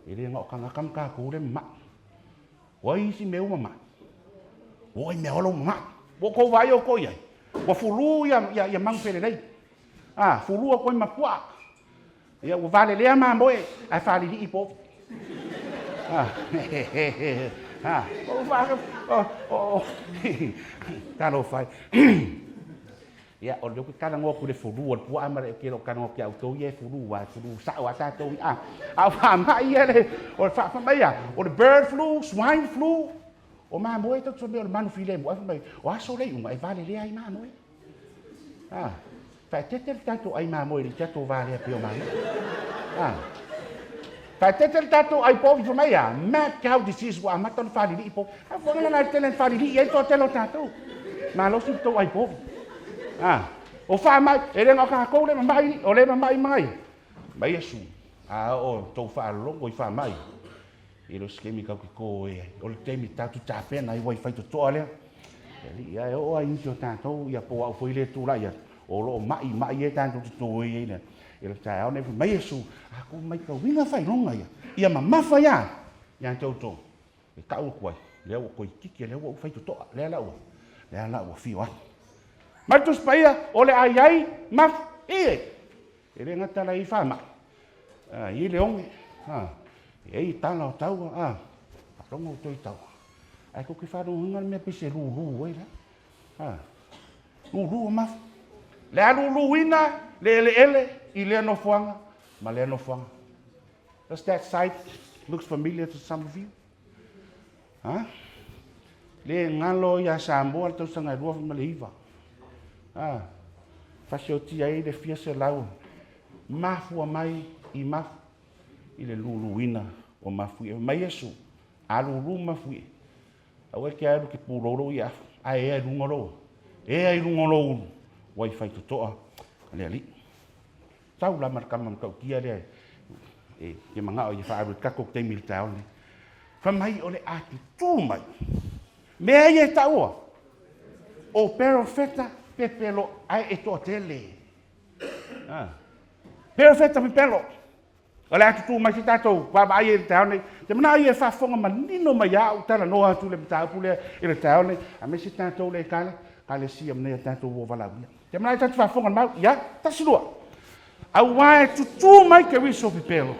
D: E le ngau kanga kam ka ko le ma. Wai si meu mama. Wai me holo mama. Wo ko vai o ko ia. Wa fulu ya mang fele dai. Fulu ko ma pua. Ia o vale le ma moe. Ai fali di ipo. Tano fai. Ya, o le kana ngoku le fulu o pua ma le kero kana ngoku auto ye fulu sa wa ta to fa mai le o fa mai ya o the bird flu, swine flu. O ma moe to me o manu file mo fa mai. O aso le un ai vale le ai ma moe. Fa tete tato ai ma moe le tato vale pe o ma. Fa tete tato ai po fa mai ya. Mad cow disease wa ma ton fa li po. Fa na tele fa li e to telo tato. Ma lo si to ai po. O fa mai e le ngaka ko le mai o le mai mai Yesu o to fa longo I fa mai e lo skemi ka ko e o le temi tatu ta pena I wai fai to ale e ia o ai njo tato ia po au foi le tu la ia o lo mai e tanto to e ne e lo ta o ne mai Yesu ko mai ka winga fai longa ia ma fa ya to e ka o ko le o ko kiki le o fai to le la o fiwa Martus paia ole ai maf ele ngata la I fama I le onge I tala tau rongo toi tau ai ko ki fa no ngal me pese lu e la lu maf le lu wina le ele I le no fuanga ma le no fuanga does that site looks familiar to some of you le ngalo ya sambo al to sanga ru fa maliva Fasio ti ai le fia se lau. Mafu mai I maf. I le luluina o mafui. Mai Yesu, a lulu mafui. Au e ke aru ke pūroro I afu. A e ai rungoro. E ai rungoro. Wai fai tutoa. Le ali. Tau la markama mkau kia le. E ke manga o I whaaru kako te mil tau ne. Whamai o le ati tū mai. Mea I e taua. O perofeta pepelo ai e toa tele. Perofeta pepelo. O le ati tū mai si tātou. Wama ai e le tau ne. Te mana ai e whafonga manino mai au. Tala noa tu le mtau pule e le tau ne. A me si tātou le kale. Kale si am ne tātou o valaau. Te mana ai tātou whafonga mau. Ia, tasilua. Au wae tutu mai ke riso pepelo.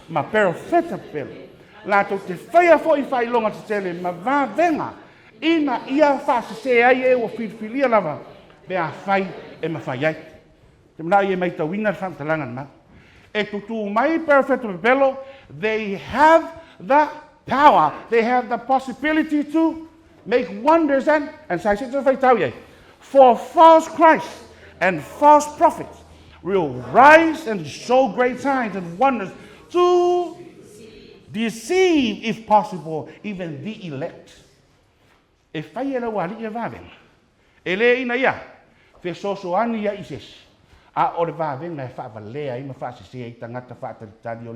D: Ma perofeta pepelo. Lato te whaia fo I whailonga te tele. Ma vā venga. Ina ia whaase se ai e o whilwhilia lava. Bea whai e ma whai ai. Te mana I e mai tau ina wham talangan ma. E tutu mai perfecto pepelo. They have the power. They have the possibility to make wonders and sai se te whai tau iei. For false Christ and false prophets will rise and show great signs and wonders to deceive, if possible, even the elect. E whai e lau ali e vāwenga. E le ina ia, whe soso ani ia ises. A o le vāwenga e whaawalea ima whaasesea I tangata whaataritari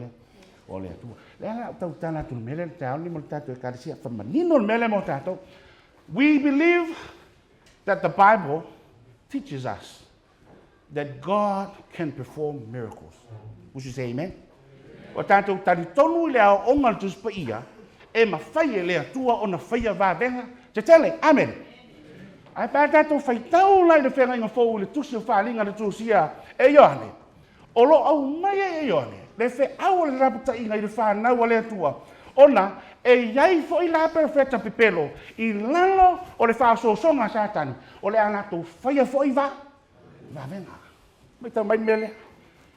D: o le atua. Le ala o tau tāna tu mele le tāu ni mo le tātou e kāresia whamanino le mele mo tātou. We believe that the Bible teaches us that God can perform miracles. Would you say amen? O tātou tari tonu le au ongal tuspa ia, e ma whaia le atua o na whaia vāwenga, te tele, amen. Ai pā tātou whai tau lai le whenga inga fōu le tusi o whālinga le tūsia e Ioane. O lo au mai e Ioane, le whe au le raputa inga I le whānau a le atua, ona e iai fo I la perfecta pepelo, I lalo o le whaasosonga sātani, o le anatou whaia fo I vāwenga. Mai tau mai mele,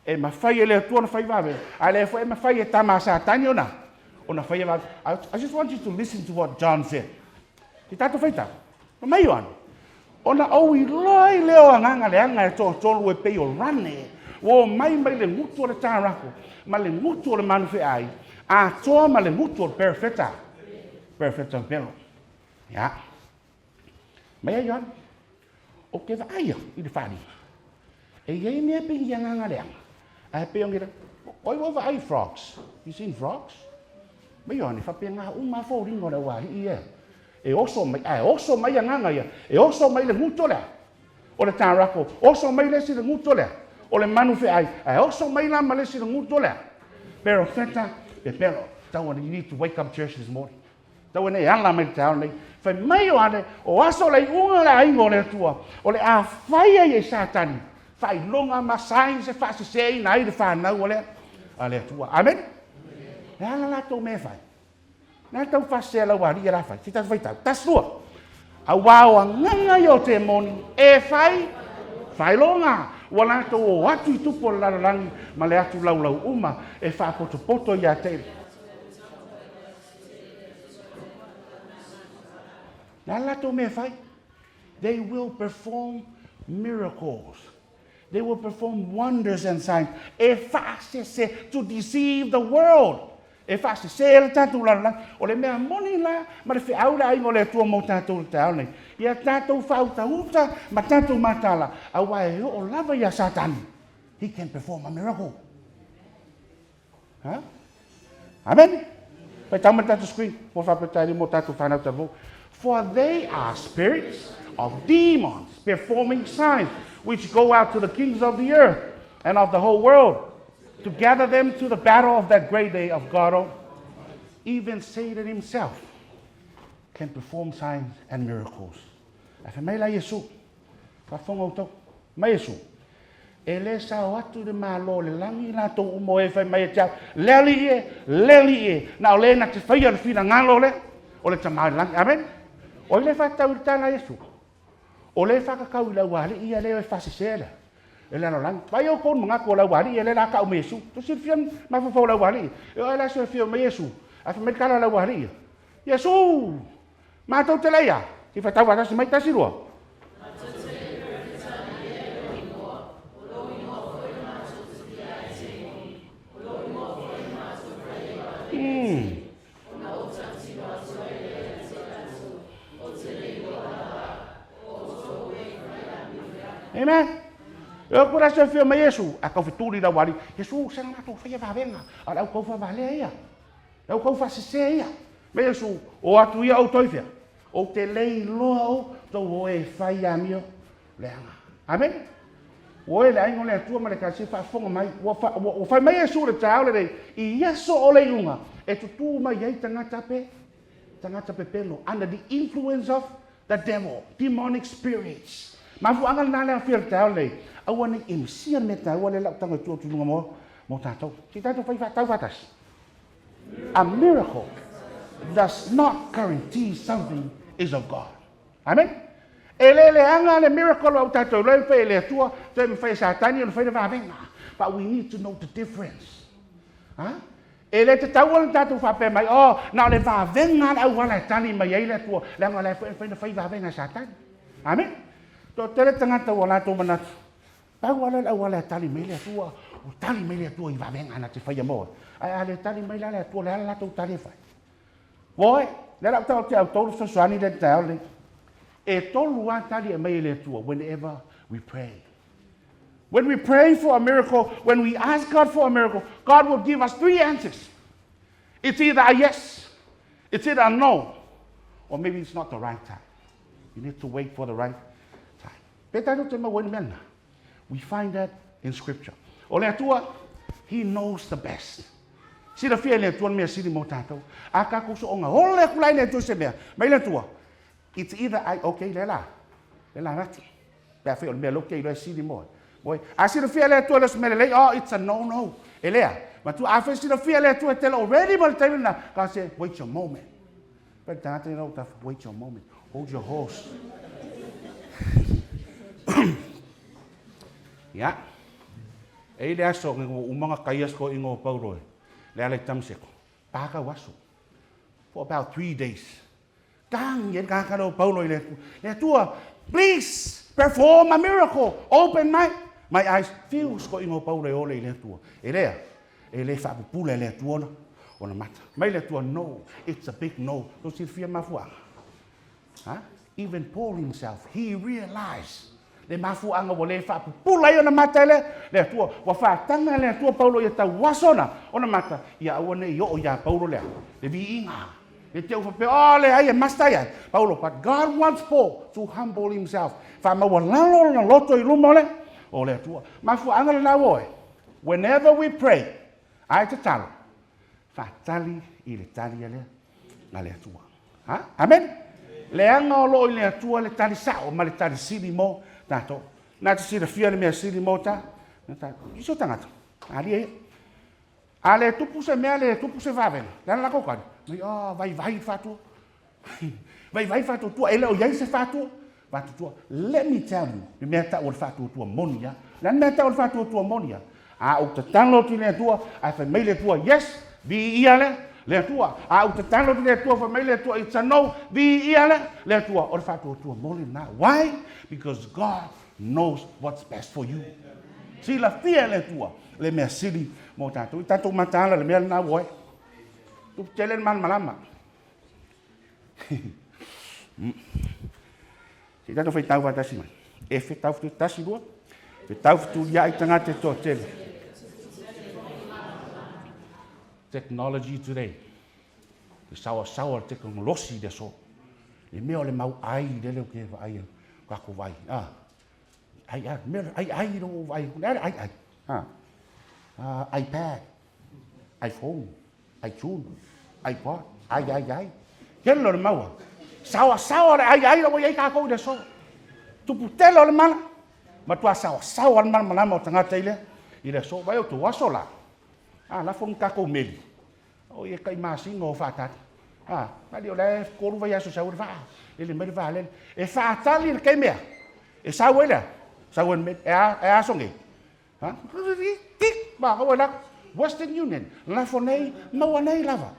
D: e ma whaia le atua na whai vāwenga, a le fo e ma whaia tama sātani ona whaia vāwenga. I just want you to listen to what John said. Te tātou whai tau, no mai Ioane. Ona au I loi leo anganga le anga e toa tolu e pei o rane. Wo mai le ngutu o le tārako. Ma le ngutu o le manufe ai. A toa ma le ngutu o le perfecta. Perfecta pelo. Ia. Mai ai Ioane. O ke vaia I le whāri. E iei mea pei I anganga le anga. A he pei o ngira. Oi wo vai frogs. You seen frogs? Mai Ioane whapea ngā uma fō ringo le wāhi I e. E oso mai anganga ia. E oso mai le nguto lea. O le tārako. Oso mai lesi le nguto lea. O le manufe ai. E oso mai lama lesi le nguto lea. Pero feta, pero. Tau ane, you need to wake up church this morning. Tau ane, ala mai tau nei. Whai mai o ane, o aso lei unga le aingo le tua. O le a whaia I e sātani. Whai longa ma sain se whaase sei na i le whanau o le. A le tua. Amen? E ala la tau me whai. Nā tau whasea lau wari I rāwhai, si tātou whai tau. Tasua, a wāo a nganga I o te moni, e whai longa. Wa nā tau o atu I tupo le lararangi, ma le atu lau uma, e whaapoto I a te. Nā lato me whai, they will perform miracles. They will perform wonders and signs. E whaasese to deceive the world. E whaase se le tātou larang, o le mea moni la, ma le whiaura ai mo le atua mo tātou le tāu nei. Ia tātou whautauta, ma tātou matala, a wae o lava ia Satan. He can perform a miracle. Huh? Amen? Pai tau ma tātou screen, mo whapetai mo tātou whanau tātou. For they are spirits of demons, performing signs, which go out to the kings of the earth and of the whole world, to gather them to the battle of that great day of God. Even Satan himself can perform signs and miracles. Afe mai la Yesu, ka fonga utou, mai Yesu. E le sa o atu de malo le langi la to umo e fai mai e tia, leli e, na o le na te whaia le whina ngalo le, o le tamai langi, amen? O le whatau I tāna Yesu, o le whakakau I lau wale I a leo e whasesele. E le lang vai o kon mga ko la wali ele la ka o Yesu to sir fiam ma fo la wali e la so fio me Yesu a fa me kala la wali Yesu ma to te leia ti fa tawa ta mai ta siro Amen. Eu kura se fia mai Yesu, a kau fituri da wari. Yesu sang na to fia va venga. Ala kau fa vale ia. Eu kau fa se ia. Me Yesu o atu ia o toifia. O te lei loa to o e fai amio leanga. Amen. O e lai ngole tua ma le kasi fa fonga mai. O fai mai Yesu le tau le dei. I Yesu o le unga. E tu mai ai tangata pe pelo under the influence of the devil, demonic spirits. Ma fu angal na le fia tau le. Awane imsia me tau le la tanga tu tu mo tatou. Si tatou fai fa tau fatas. A miracle does not guarantee something is of God. Amen. Ele anga le miracle o tatou le fe le tua te me fai satani le fai le va venga. But we need to know the difference. Huh? Ele te tau le tatou fa pe mai oh na le va venga au wala tani mai ele tua le anga le fai va venga satani. Amen. To tele tangata wala to manat. Pa wala tali mai le tua o tali mai le tua I va venga na te fai mo. Ai le tali mai le tua le la to tali fai. Voi, le la tau te au tolu fasani le tau le. E tolu an tali e mai le tua whenever we pray. When we pray for a miracle, when we ask God for a miracle, God will give us 3 answers. It's either a yes, it's either a no, or maybe it's not the right time. You need to wait for the right time. We find that in Scripture. O le atua, He knows the best. Si la fia le atua mea siri mo tātou. A ka kuso onga, ole kulai le atua se mea. Mai le atua. It's either I, okay, le la rati. Pea fia o mea loke I loe siri mo. Boy, a si la fia le atua le smele lei, oh, it's a no. Elea. Ma tu a fia si la fia le atua tele already mal taimi na. Ka se, wait your moment. But tātou no, wait your moment. Hold your horse. Ya. E le aso ngo umanga kaias ko ingo Paulo. Le ale tamseko. Paka waso. For about 3 days. Tang yen ka no Paulo le. Le tua, please perform a miracle. Open my eyes. Feels ko ingo Paulo ole le tua. Elea. Ele fa pula le tua ona mata. Mai le tua no. It's a big no. So si fia mafua. Huh? Even Paul himself, he realized le mafu anga wole fa pula yo na mata le tua wa fa tanga le tua Paulo ia ta wasona ona mata ia awane yo ya Paulo le vi inga le teu fa pe ole ai masta ya Paulo, but God wants Paul to humble himself fa ma wala na loto I lumo le o le tua mafu anga le na woe whenever we pray ai te talo fa tali I le tali le na le tua ha amen le anga o lo le tua le tali sa o ma le tali sili mo tato na te sira fia le mea siri mota na ta iso tangata ali e ale tupu se mea le tupu se vavena lana la kokari mai vai fatu vai fatu tua ele o yai se fatu tua let me tell you le mea ta o fatu tua monia lana mea ta o fatu tua monia a o te tanglo ti le tua a fa mai le tua yes vi ia le tua a o te tanglo ti le tua fa mai le tua it's a no vi ia le tua o fatu tua monia na why? Because God knows what's best for you. Si la fia le tua, le mea siri mo tātou. I tātou matala le mea na woe. Tu telen man malama. Si tātou fai tau watasi man. E fai tau fitu tasi lua. Fai tau fitu ia I tangate tō tele. Technology today. Le sawa teknolosi de so. Le mea o le mau ai de leo ke ai. Kako vai. Ai no vai. iPad, iPhone, iTunes, iPod, ai. Kelo le maua. Sawa ai no vai kako de so. Tu putelo le mana. Ma tu sawa le mana mo tanga tele. Ile so vai o tu wasola. La fon kako meli. O ye kai masingo fatat. Padi ole ko vai aso sa urva. Ele me va le e fa tali le kemea e sa wela sa wen me e asonge tik ba wala Western Union la fonei mo nei lava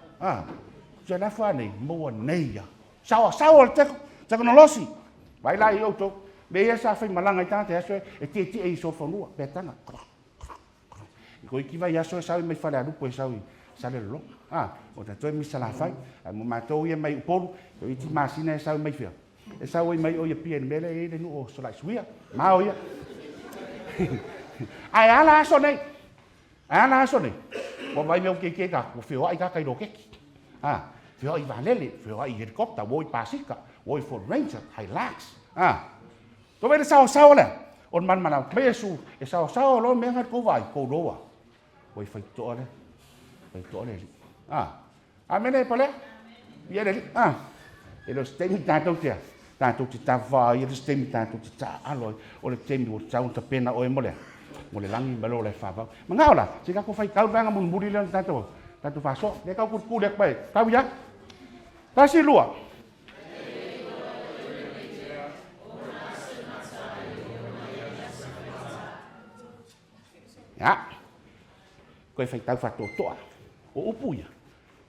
D: je la fonei mo nei ya sa te technology vai la yo to be esa fa malanga tante aso e ti e so fonua betanga ko ki vai aso sa me fa la lupo e sa le lo o ta toi mi sala fai mo matou ia mai polu o ti masina e sa mai fia e sa oi mai o ia pia mele e le no so la suia ma o ia Ai ala aso nei. Ai ala aso nei. Wa mai meu ke ka ko fio ai ka kai roke. Fio ai valele, fio ai helicopter, woi pasika, woi for ranger, Hilux. To vai sao le. On man mana pesu, e sao lo me ngat ko vai ko roa. Woi fai to le. Fai to le. Amene pale. Ia le. E lo stemi tanto tia. Tanto ti ta vai, e stemi tanto ti ta aloi. O le temi o tau ta pena o e mole. Mo le langi malo le fa. Manga ola, se ka ko fai kau banga mun buri le tanto. Tanto fa so, le kau ku le pai. Kau ya. Tasi lua. Ya. Ko fai tau fa to. O upu ya.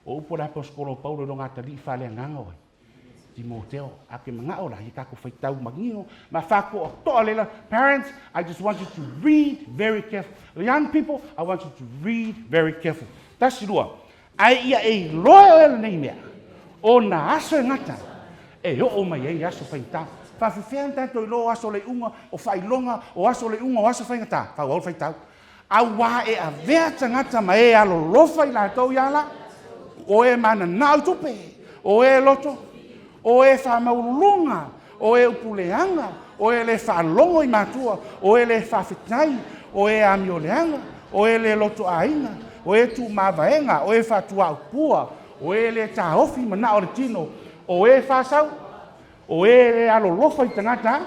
D: O upu la po skolo Paulo lo ngata li fa le nganga oi. Timoteo, ake mga ora, hika ko fai tau magino, ma fa ko to lela. Parents, I just want you to read very careful. Young people, I want you to read very careful. Tasi lua. Ai ia e loe nei mea. O na aso e ngata. E o mai e aso fai tau. Fa fifean tanto i lo aso le unga, o fai longa, o aso le unga, o aso fai ngata. Fa wau fai tau. A wā e a vea tangata ma e alo lofa i la tau iala. O e mana nau tupe. O e loto. O e wha maulunga. O e upuleanga. O e le wha longo i matua. O e le wha whitai. O e amioleanga. O e le loto ainga. O e tu mavaenga. O e wha tua upua. O e le tahofi mana o le tino. O e wha sau. O e le alo lofa i tangata.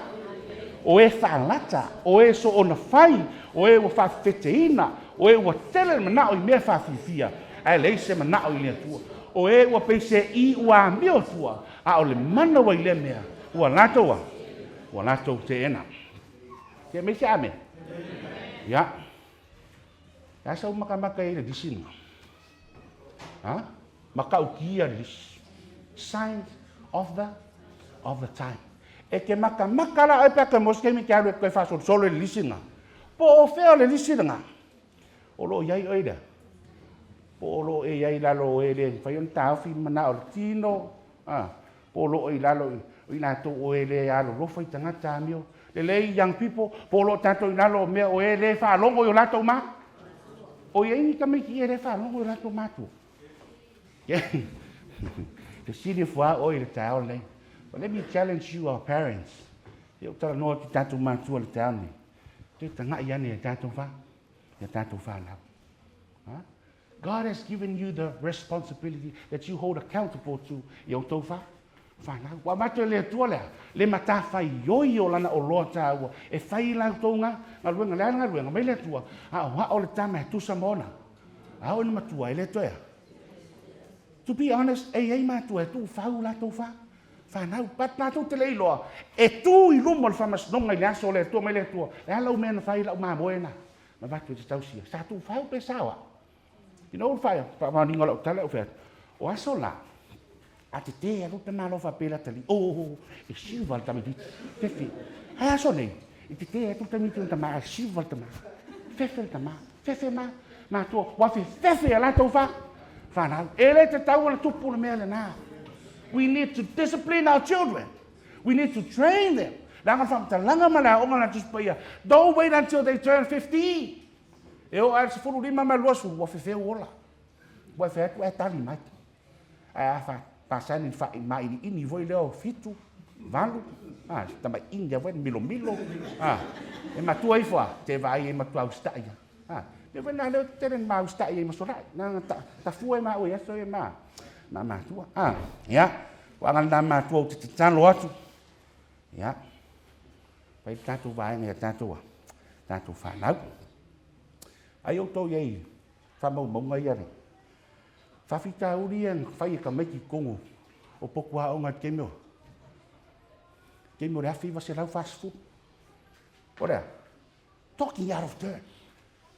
D: O e wha lata. O e so ona whai. O e wa whawheteina, o e wa tele manao i mea whawhifia, ai leise manao i lea tua. O e wa peise I ua meo tua, a o le mana wa i lea mea, ua lato te ena. Ke me se ame? Ya. Ya sau maka i le disina. Maka ukia le dis. Signs of the time. E ke maka la e peka moske mi kia rue koe whasol solo le disina. Po o feo le lisi nga. O lo iai oida. Po o lo e iai lalo e le. Whai on tawhi mana o tino. Po o lo e lalo i nato o e le alo lofa i tangata amio. Le lei young people. Po o lo tato i lalo mea o e le wha longo i o lato ma. O iai ni ka meki e le wha longo i o lato matu. Te siri fua o i le tau le. But let me challenge you our parents. E o tala noa ki tato matu o le tau ni. God has given you the responsibility that you hold accountable to your tofa. Wa mato le tuola le mata fai yoyo lana o lota wa e fai la tonga na luenga la luenga mai le tua ha o le tama tu samona ha o ni matua le toya. To be honest, ei matua tu fau la tofa. Whanau, pat nā tau te leiloa. E tū I lumo le whamas nonga I le aso le tua mai le tua. Le halau mea na whai lau mā moena. Ma watu te tausia. Sa tū whau pe sawa. You know whai, whaninga lau tala o whai. O aso la. A te te alu te malo whapela tali. E siuwa le tamiti. Fefe. Hai aso nei. I te te alu tamiti o tama. E siuwa le tama. Fefe le tama. Fefe ma. Mā tua. Wafi fefe a la tau wha. Whanau. E le te tau ala tupu le mea le nā. We need to discipline our children. We need to train them. Don't wait until they turn 15. Eu acho que foi uma maluco, o fefe ola. O fefe é tali mais. Passando em mais em vou leo fito, valo. Também Índia vai milo. E matua aí foi, te vai e matua ustaia. Eu vou na leo ter uma ustaia mas ora, na ta foi mais o isso é mais. Mama tua. Ya. Wangan nama tua te talo atu. Ya. Pai tatu vai ne tatu. Tatu whanau. Ai o tau iei. Whamau maunga iari. Whawhita urian. Whai ka meki kongo. O poku a onga kemio. Kemio rea whiwa se lau fast food. Orea. Talking out of turn.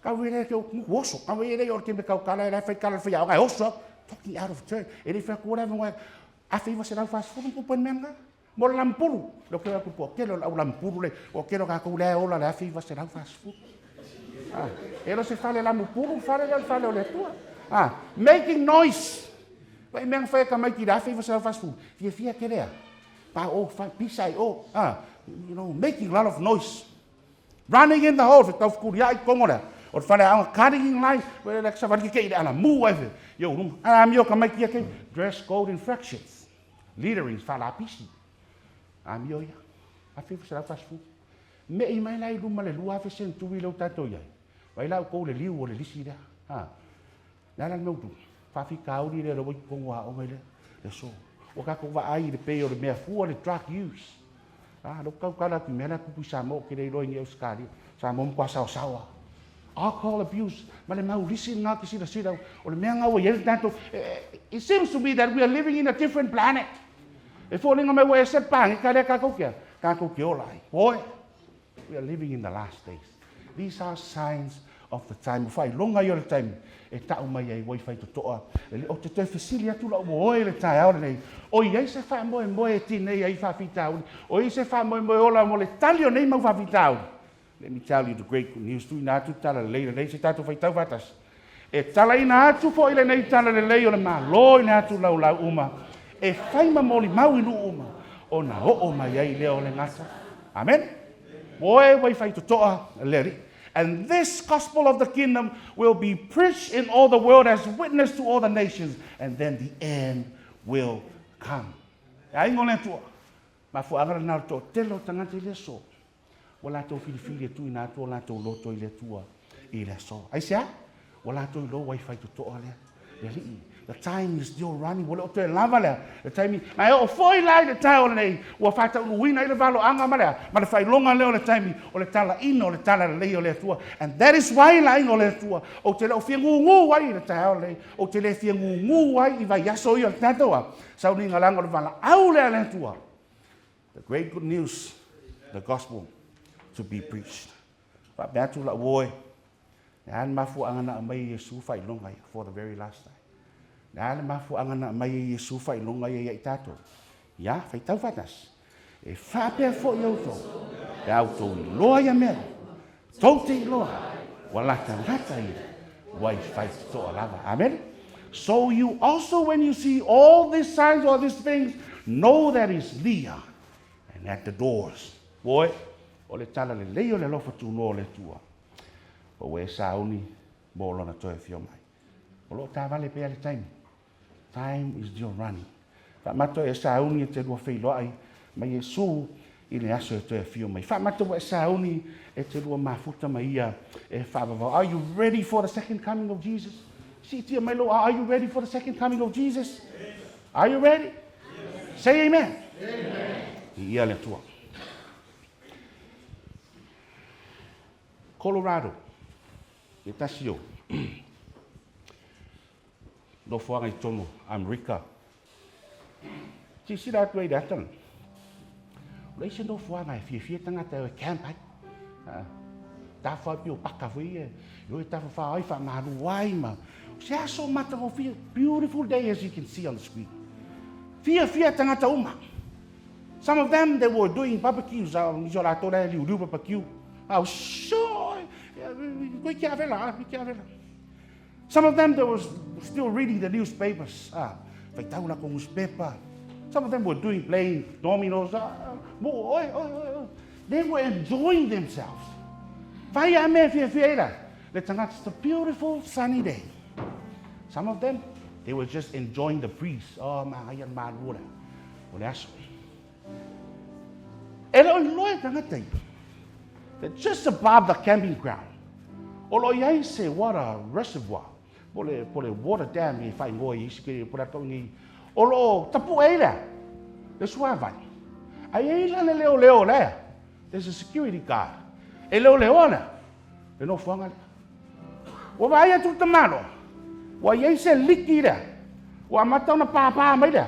D: Kau ere ke o kuoso. Kau ere o kemio kau kala ere whai kala whai aonga oso. Talking out of turn. Ere whai kua rewa a whiwa se lau fast food. Kupan menga. Mo lampuru. Lo kero kupo. Kero lau lampuru le. O kero ka kou lea ola le a whiwa se lau fast food. Ero se fale la mupuru, fale o le tua. Making noise. Wai menga whai ka maiki rafi wa sa fast food. Fia kerea. Pa o pisai o. You know, making a lot of noise. Running in the holes, tau fukuri ai kongo le. O te whare aonga carrying line, where le ksa wariki kei le ana mu ai fe. Yo, rum, ana mio ka mai kia kei, dress code infractions. Littering, whala apisi. A mio ia, a whiwhi sa rau whasfu. Me i mai lai ruma le lua fe sen tuwi lau tatou iai. Wai lau kou le liu o le lisi rea. Nara mautu, whawhi kauri le rawai kongo a ongai le so. O kako wa ai le pei o le mea fua le drug use. Lo kau kala ki mena kupu sa mo ke rei roi ni au skari. Sa mo mkwa sao sawa. Alcohol abuse, ma le mau risi ngā ki sira o le mea ngau iei tanto. It seems to be that we are living in a different planet. E fōringa mai wa e se pāngi ka rea kako kia olai. Boy, we are living in the last days. These are signs of the time. Whai longa i o le time. E tau mai ai wai whai to toa. O te toi whesili atu la ua le tai aore nei. O iei se wha moe e tinei ai whawhitauri. O iei se wha moe ola mo le tali o nei mau whawhitauri. Let me tell you the great good news. Tui nā atu tala le leila nei se tātou whai tau watas. E tala i nā atu fo i le nei tala le lei o le mā loi nā atu lau uma. E whaima moli mau inu uma. O na o mai ai leo le ngata. Amen. Boe wai whai to toa le ri. And this gospel of the kingdom will be preached in all the world as witness to all the nations. And then the end will come. Ai ngone tua. Ma fu agara na to telo tangata le so. Wala to fili tu ina to la to loto ile tua i le so. Ai sia? Wala to lo wifi to toa le. The time is still running. Wala to lava le. The time ai o foi lai le tai o nei. Wa fata uina ile valo anga mala. Ma le fai longa le o le time o le tala ino le tala le o le tua. And that is why lai o le tua. O te o fia ngu wai le tai o le. O te le fia ngu wai I vai yaso I o le tatoa. Sau ni ngalanga le vala au le tua. The great good news, the gospel to be preached. But batu la boy. Nan mafu angana mai Yesu fai longa for the very last time. Nan mafu angana mai Yesu fai longa ia tato. Ya, fai tau fatas. E fa pe fo yo to. E auto loa ya me. Tauti loa. Wala tangata I. Wai fai to lava. Amen. So you also when you see all these signs or these things, know that it's near and at the doors. Boy, o le tala le leo le lofa tu no le tua. O we sauni bolo na toe fio mai. O lo ta vale pe le time. Time is still running. Fa mato e sauni e te lua feilo ai mai Yesu I le aso e toe fio mai. Fa mato e sauni e te lua mafuta mai ia e fa va. Are you ready for the second coming of Jesus? See tia mai lo, are you ready for the second coming of Jesus? Are you ready? Yes. Say amen. Amen. Ia le tua. Colorado, e tasio. No fuanga I tono, America. Tisi that way that one. Leise no fuanga I fia tangata e camp ai. Ta fa pio paka foi. Yo ta fa ai fa maru wai ma. Se so mata go fia beautiful day as you can see on the screen. Fia tangata uma. Some of them they were doing barbecues. Isola toda liu barbecue. Oh, sure. Some of them they were still reading the newspapers. Some of them were playing dominoes. They were enjoying themselves. It's a beautiful sunny day. Some of them they were just enjoying the breeze. Oh, man, that's just above the camping ground. Olo iai se water reservoir. Pole water dam I fai ngoi I sikiri pura tongi. Olo tapu eira. Le suavai. Ai eira le leo le. There's a security guard. E leo ona. Le no fuanga le. Wa vai atu tamalo. Wa iai se likira. Wa mata ona papa mai le.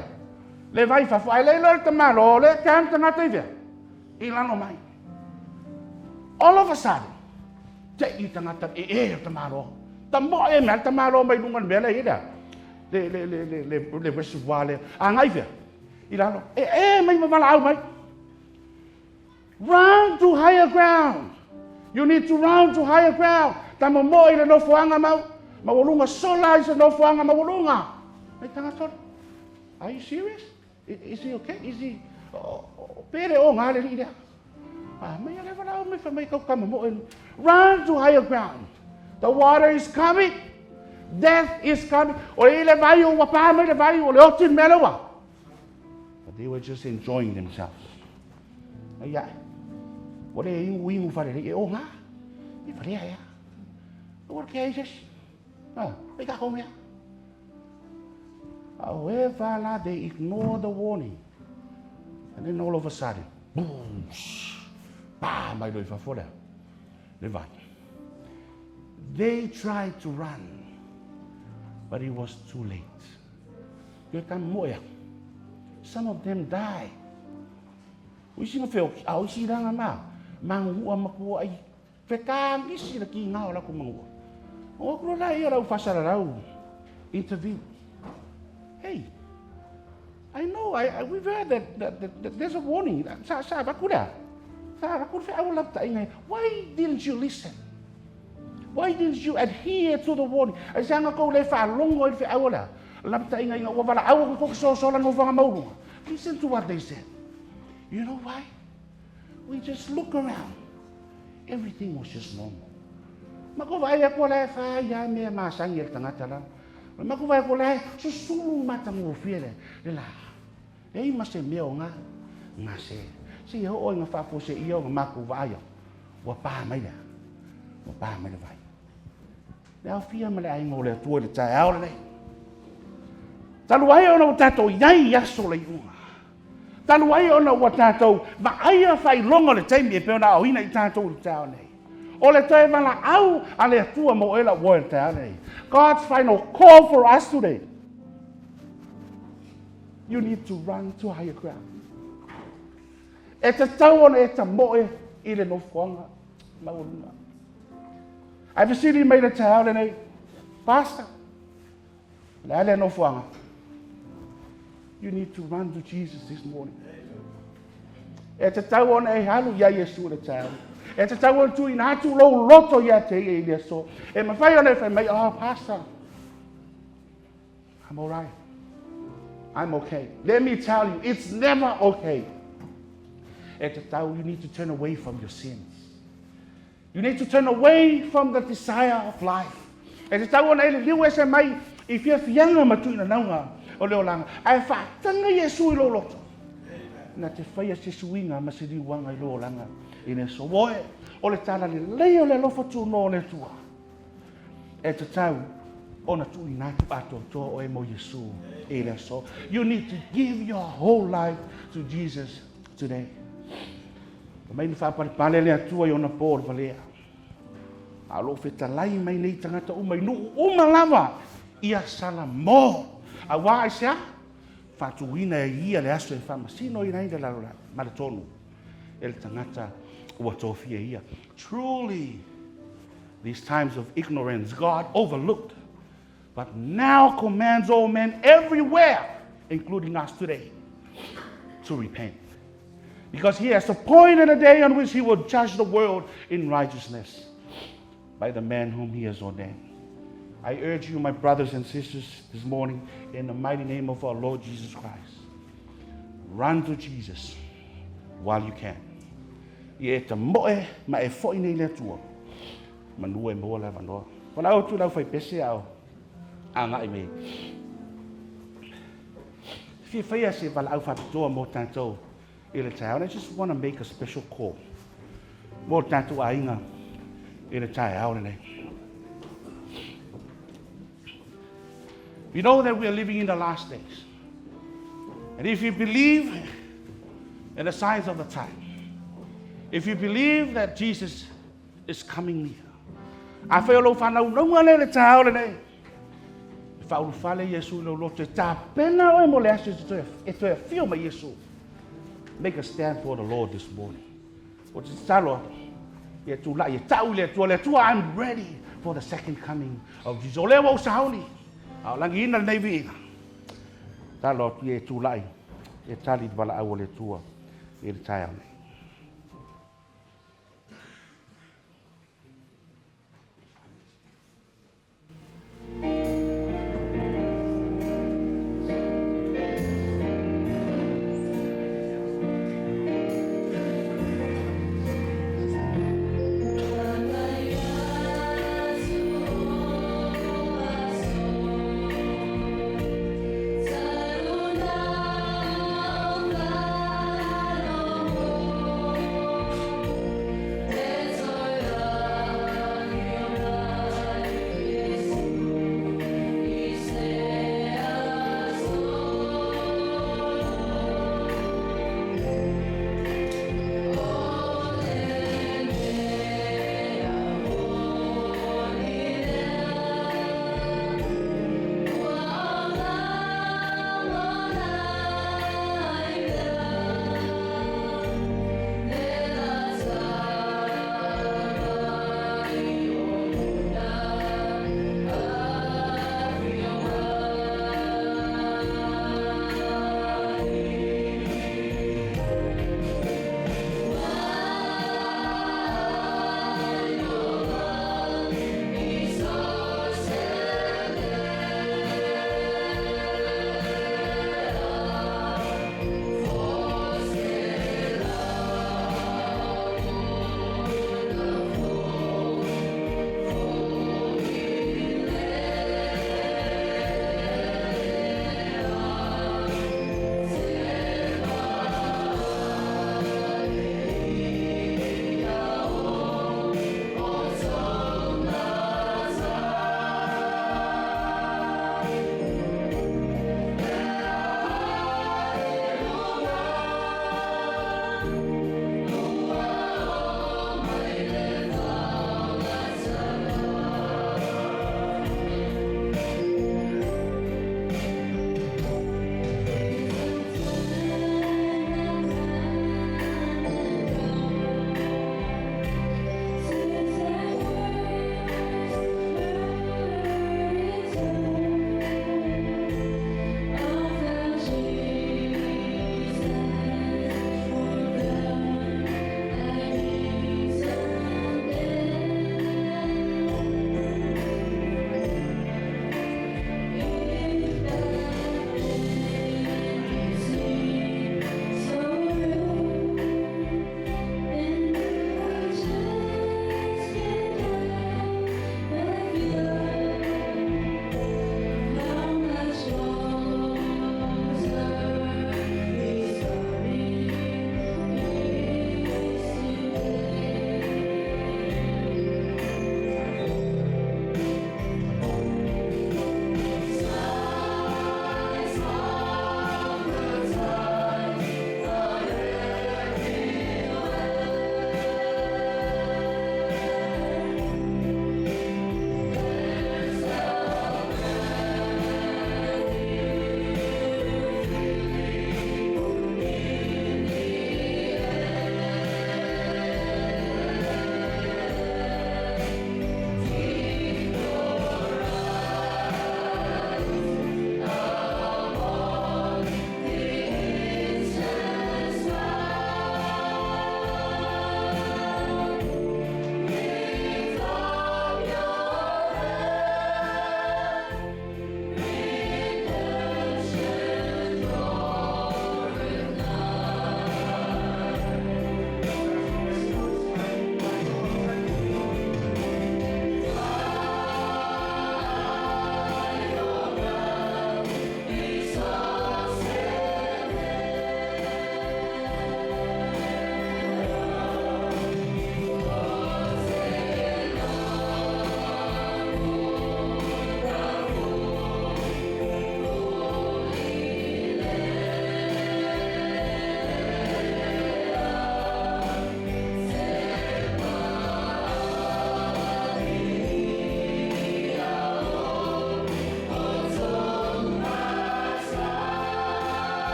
D: Le vai fa fai le tamalo le kan tanga teve. Ilano mai. All of a sudden, te I tangata e tamaro. Tamo e me tamaro mai lungan bela ida. Le reservoir le angai ve. Ilano mai malau mai. Run to higher ground. You need to run to higher ground. Tamo mo ile no fuanga mau. Mawulunga sola is no fuanga mawulunga. Mai tangata. Are you serious? Is he okay? Is he pere o ngale ida. May ale wala me fa may kau kama mo and run to higher ground. The water is coming. Death is coming. O ile vai o wapa me le vai o le otin melawa. But they were just enjoying themselves. Ay, o le ingu fa le o nga. I fa le ya. O ke Jesus. They got home here. However, they ignore the warning. And then all of a sudden, boom, bam, my Lord, for them. They tried to run, but it was too late. Some of them died. We see feel I see them now. Mangu amaku ay fekang isi laki ngao la kumangu. O ko la ia rau fasara rau interview. Hey, I know. We've heard that there's a warning. Why didn't you listen? Why didn't you adhere to the warning? Listen to what they said. You know why? We just look around. Everything was just normal. Makovaya ko la fa ya me masang yel tangata la. Makovaya ko la susulu mata mo fiele. La. Ei mase meo nga ngase. Si ho o nga fa po se iyo nga makovaya. Wa pa mai la. Wa pa mai la vai. La fia me la ai ngole tu le tai au le. Talu ai ona tato yai yaso le unga. Talu ai ona wa tato ma ai fai longo le tai me pe ona o ina i tato le tau nei. God's final call for us today. You need to run to higher ground. I've seen him made a child and a pastor. You need to run to Jesus this morning. It's a town a halu ya yesu the child. It's a town to in hatu low loto ya te so. And my fire if I may, pastor, I'm all right. I'm okay. Let me tell you, it's never okay. It's a town you need to turn away from your sins. You need to turn away from the desire of life. It's a town if you're younger matuina nanga o leolanga, I fact tanga yesu lo loto. Na te whaia se suinga ma se riwanga I lōlanga I so woe o le tala le leo le lofa tū no le tua e te tau o na tū I nātu ato tō o e mo Yesu e le so. You need to give your whole life to Jesus today. Mai ni whapare lea tua I ona pōr valea a lo feta lai mai nei tangata umai nu umalava ia sala mo a wā I sea fatuina ia le aso e famasino I nei de la maratonu el tangata ua tofia ia. Truly, these times of ignorance God overlooked, but now commands all men everywhere, including us today, to repent. Because He has appointed a day on which He will judge the world in righteousness by the man whom He has ordained. I urge you, my brothers and sisters, this morning, in the mighty name of our Lord Jesus Christ, run to Jesus while you can. Ye te moe ma e foi nei le tua. Manua e moa la vanoa. Wala o tu lau fai pese au. Anga I me. Fia fai se wala au whapitoa mo tātou I le tai. I just want to make a special call. Mo tātou a inga I le tai au nei. We know that we are living in the last days. And if you believe in the signs of the time, if you believe that Jesus is coming near, I feel lo whanau nunga le tau le nei. Whau whale Yesu lo lote tā pena o e mo le asu e toi fio ma Yesu. Make a stand for the Lord this morning. O te talo, ye tu la, ye tau le tua, I'm ready for the second coming of Jesus. O le wau sauni. Au langi ina nei vi. Talo ye tu lai. Ye tali wala au le tua. Ye le tai au nei.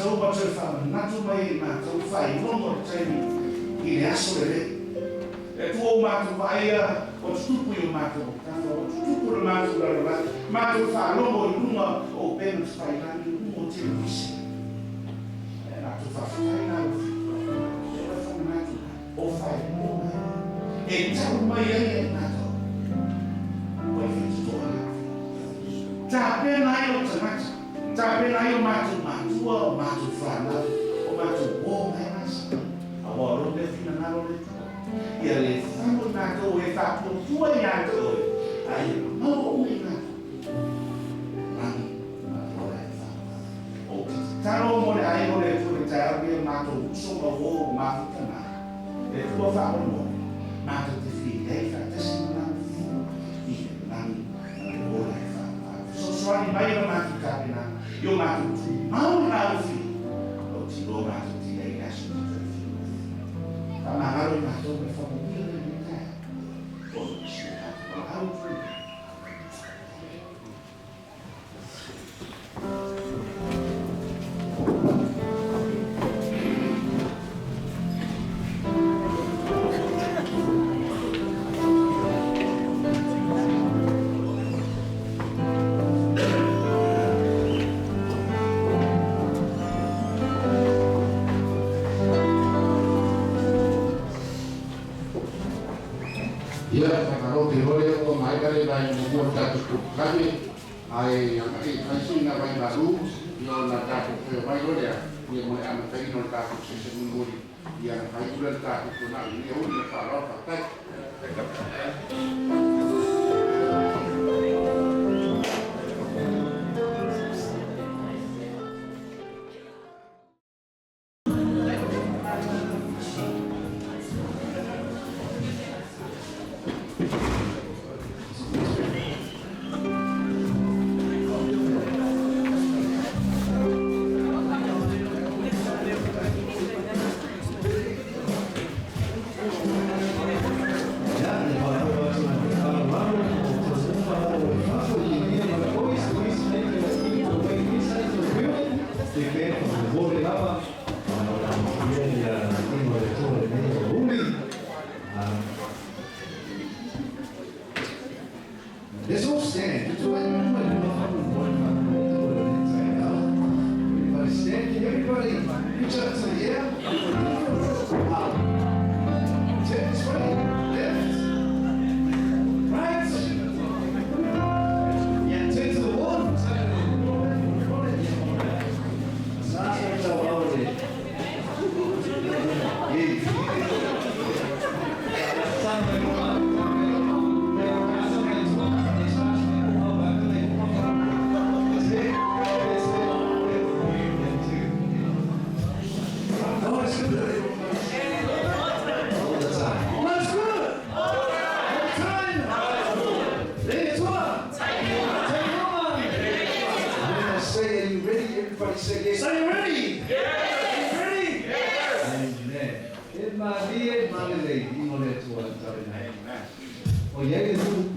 D: mātou watu e whanatu mai mātou whai nono taimi I le aso le e tua o mātou vaia o tutupu I o mātou tafa o tutupu le mātou lalala mātou whanongo I lunga o pena whailani o te visi e mātou whawhaina e whawhana mātou o whai nono e tau mai ai e mātou o e whitutoa tā pena I o tamata tā pena I o mātou mātua o mātou whanau o mātou o mai masa a waro le fina naro le tua ia le whanau mātou e whapotua I ātou a ia mau o me mātou rangi mātou e whanau o taro mo le aero le tua le tai au ia mātou usonga o māwhutana le tua whanau mo mātou te whi hei whatasi mana I le rangi o le Soani mai o mātou kāpena, I o mātou tu mau nāu whi, o ti lo mātou ti nei nasu ni tui whi. Ka maharo I mātou me whamuia le me tāia, o si o mātou au tui.
B: ai singa vai baru yo na ta ko vai lo ya ni mo am ta no ta ko se se muri ya ai dura ta ko na ni o ni pa ro pa ta
E: Let's all stand. Everybody stand. Everybody reach up to the air. Up. Turn this way. Left. Right. Yeah, turn to the wall. Say yes. Are you ready? Yes. Are you ready? Yes. Amen. In my dear, my lady, you know that's what I'm talking about. Amen. Oh, yeah, it's good.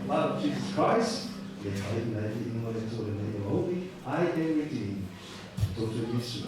E: blood of Jesus Christ. I am redeemed. Total Yesu.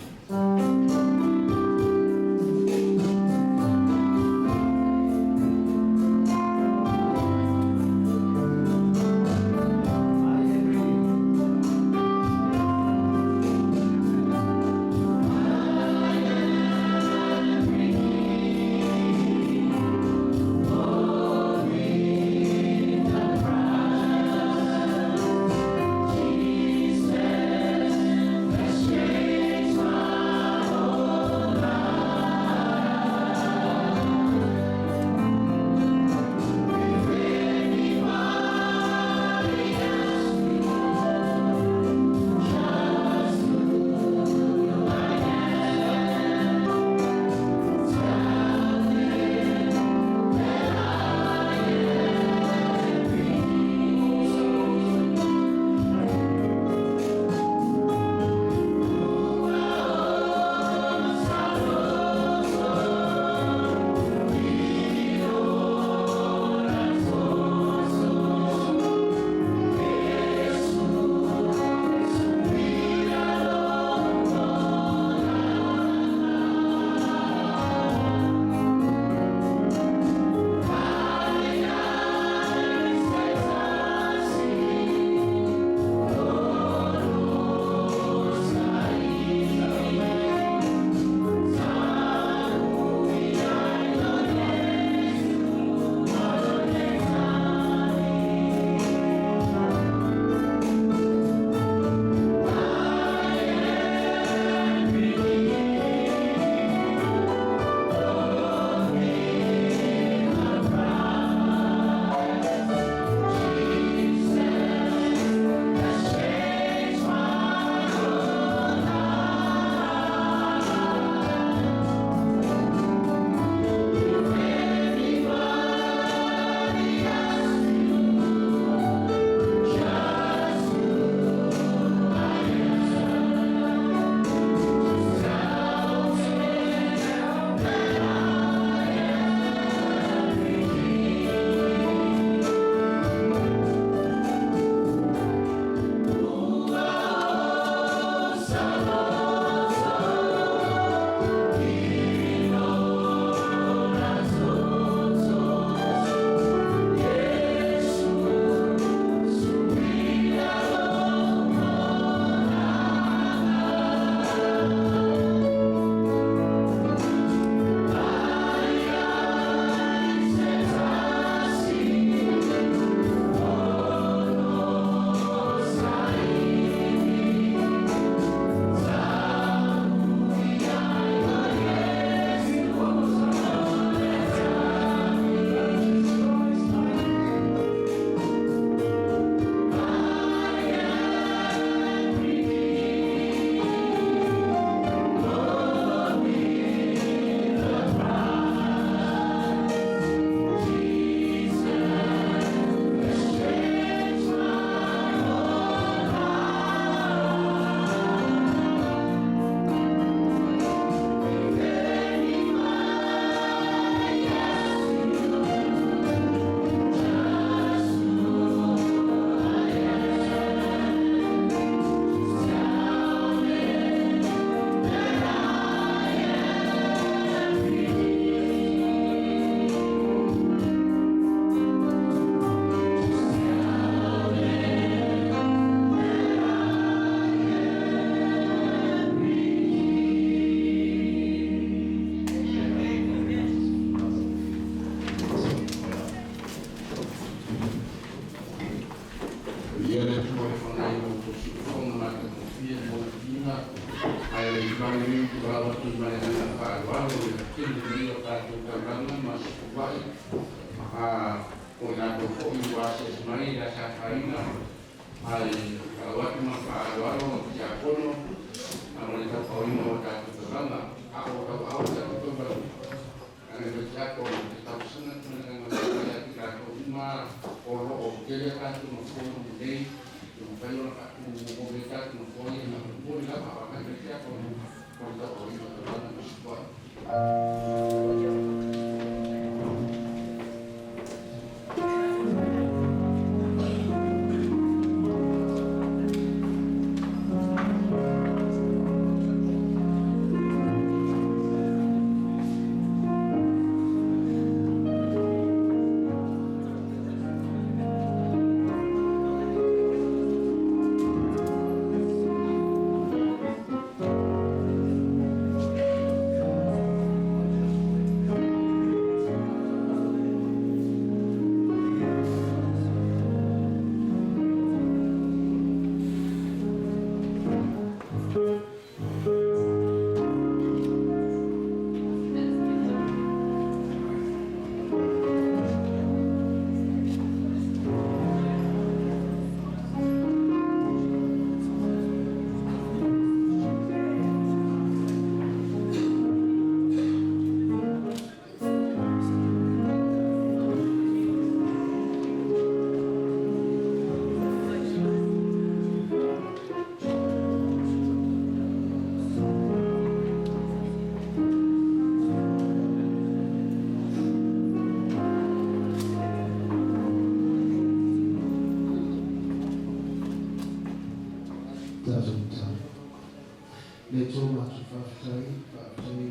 C: le tō mātu whaatai i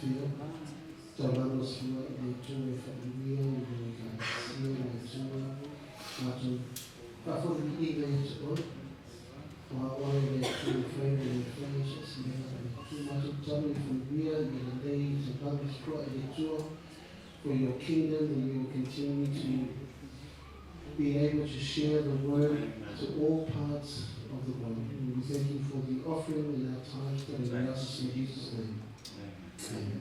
C: whia, tauranga sua i le tō e whainia, i le kāsia, le tūa, mātu whawhori i le te oi, wa oi le tū whaere le whaesis, i le tū mātu tamu i whia, i le lei, te pāmi sua i le tūa, for your kingdom, and you will continue to be able to share the word to all parts of the world. And we thank you for the offering in our times that we ask us in Jesus' name. Amen.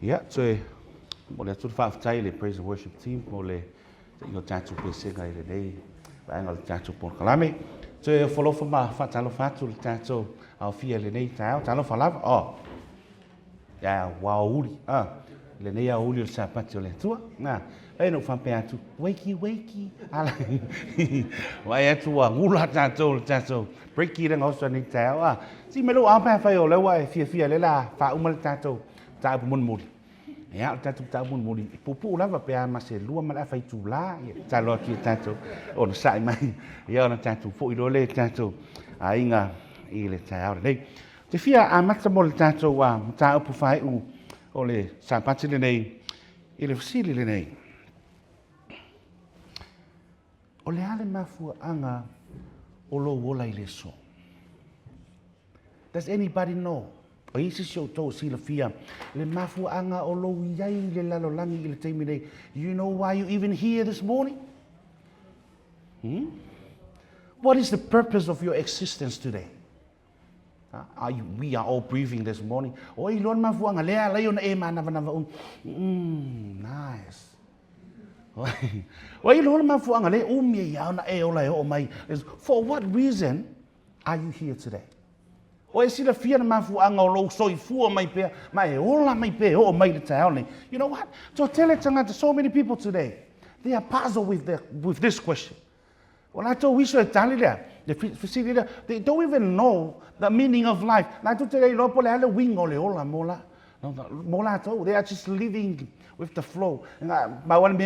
D: Yeah, so mo le tu fa tai le praise and worship team mo le yo tatu pe se ga ile nei ba ngal tatu por kalame. So follow for ma fa talo fa tu tatu au fia le nei talo fa lava. Oh. Ya wauli. Le nei a uli sa patio le tua. Na, e no fa pe atu. Wakey. Ala. Vai atu wa ngula tatu. Breaky le ngosa ni tao. Si melo a pa fa yo le wa fia le la fa umal tatu. Ta mun muli. Ya tatu ta mun muli. Pupu la va pe ma se lua ma fa tu la. Ta lo ki tatu. O sai mai. Ya na tatu fo i le tatu. A inga i le tao nei. Te fia a mata mo le tatu wa ta upu fai u. O le sa pati le nei. I le fasili le nei. O le ale mafua anga o lo wola i le so. Does anybody know? O isi sio tau sila fia. Le mafua anga o lo iai le lalolangi i le teimi nei. You know why you even here this morning? What is the purpose of your existence today? We are all breathing this morning. O i lon mafua anga lea lai ona e mana nice. O i lon mafua anga le umie ia ona e ola e o mai. For what reason are you here today? O e sila fia na mafua anga o lo soifua mai pe, mai ola mai pe o mai le tau nei. You know what? So tell it to so many people today. They are puzzled with this question. Well, I told we should tell it there. They don't even know the meaning of life. They are just living with the flow. They don't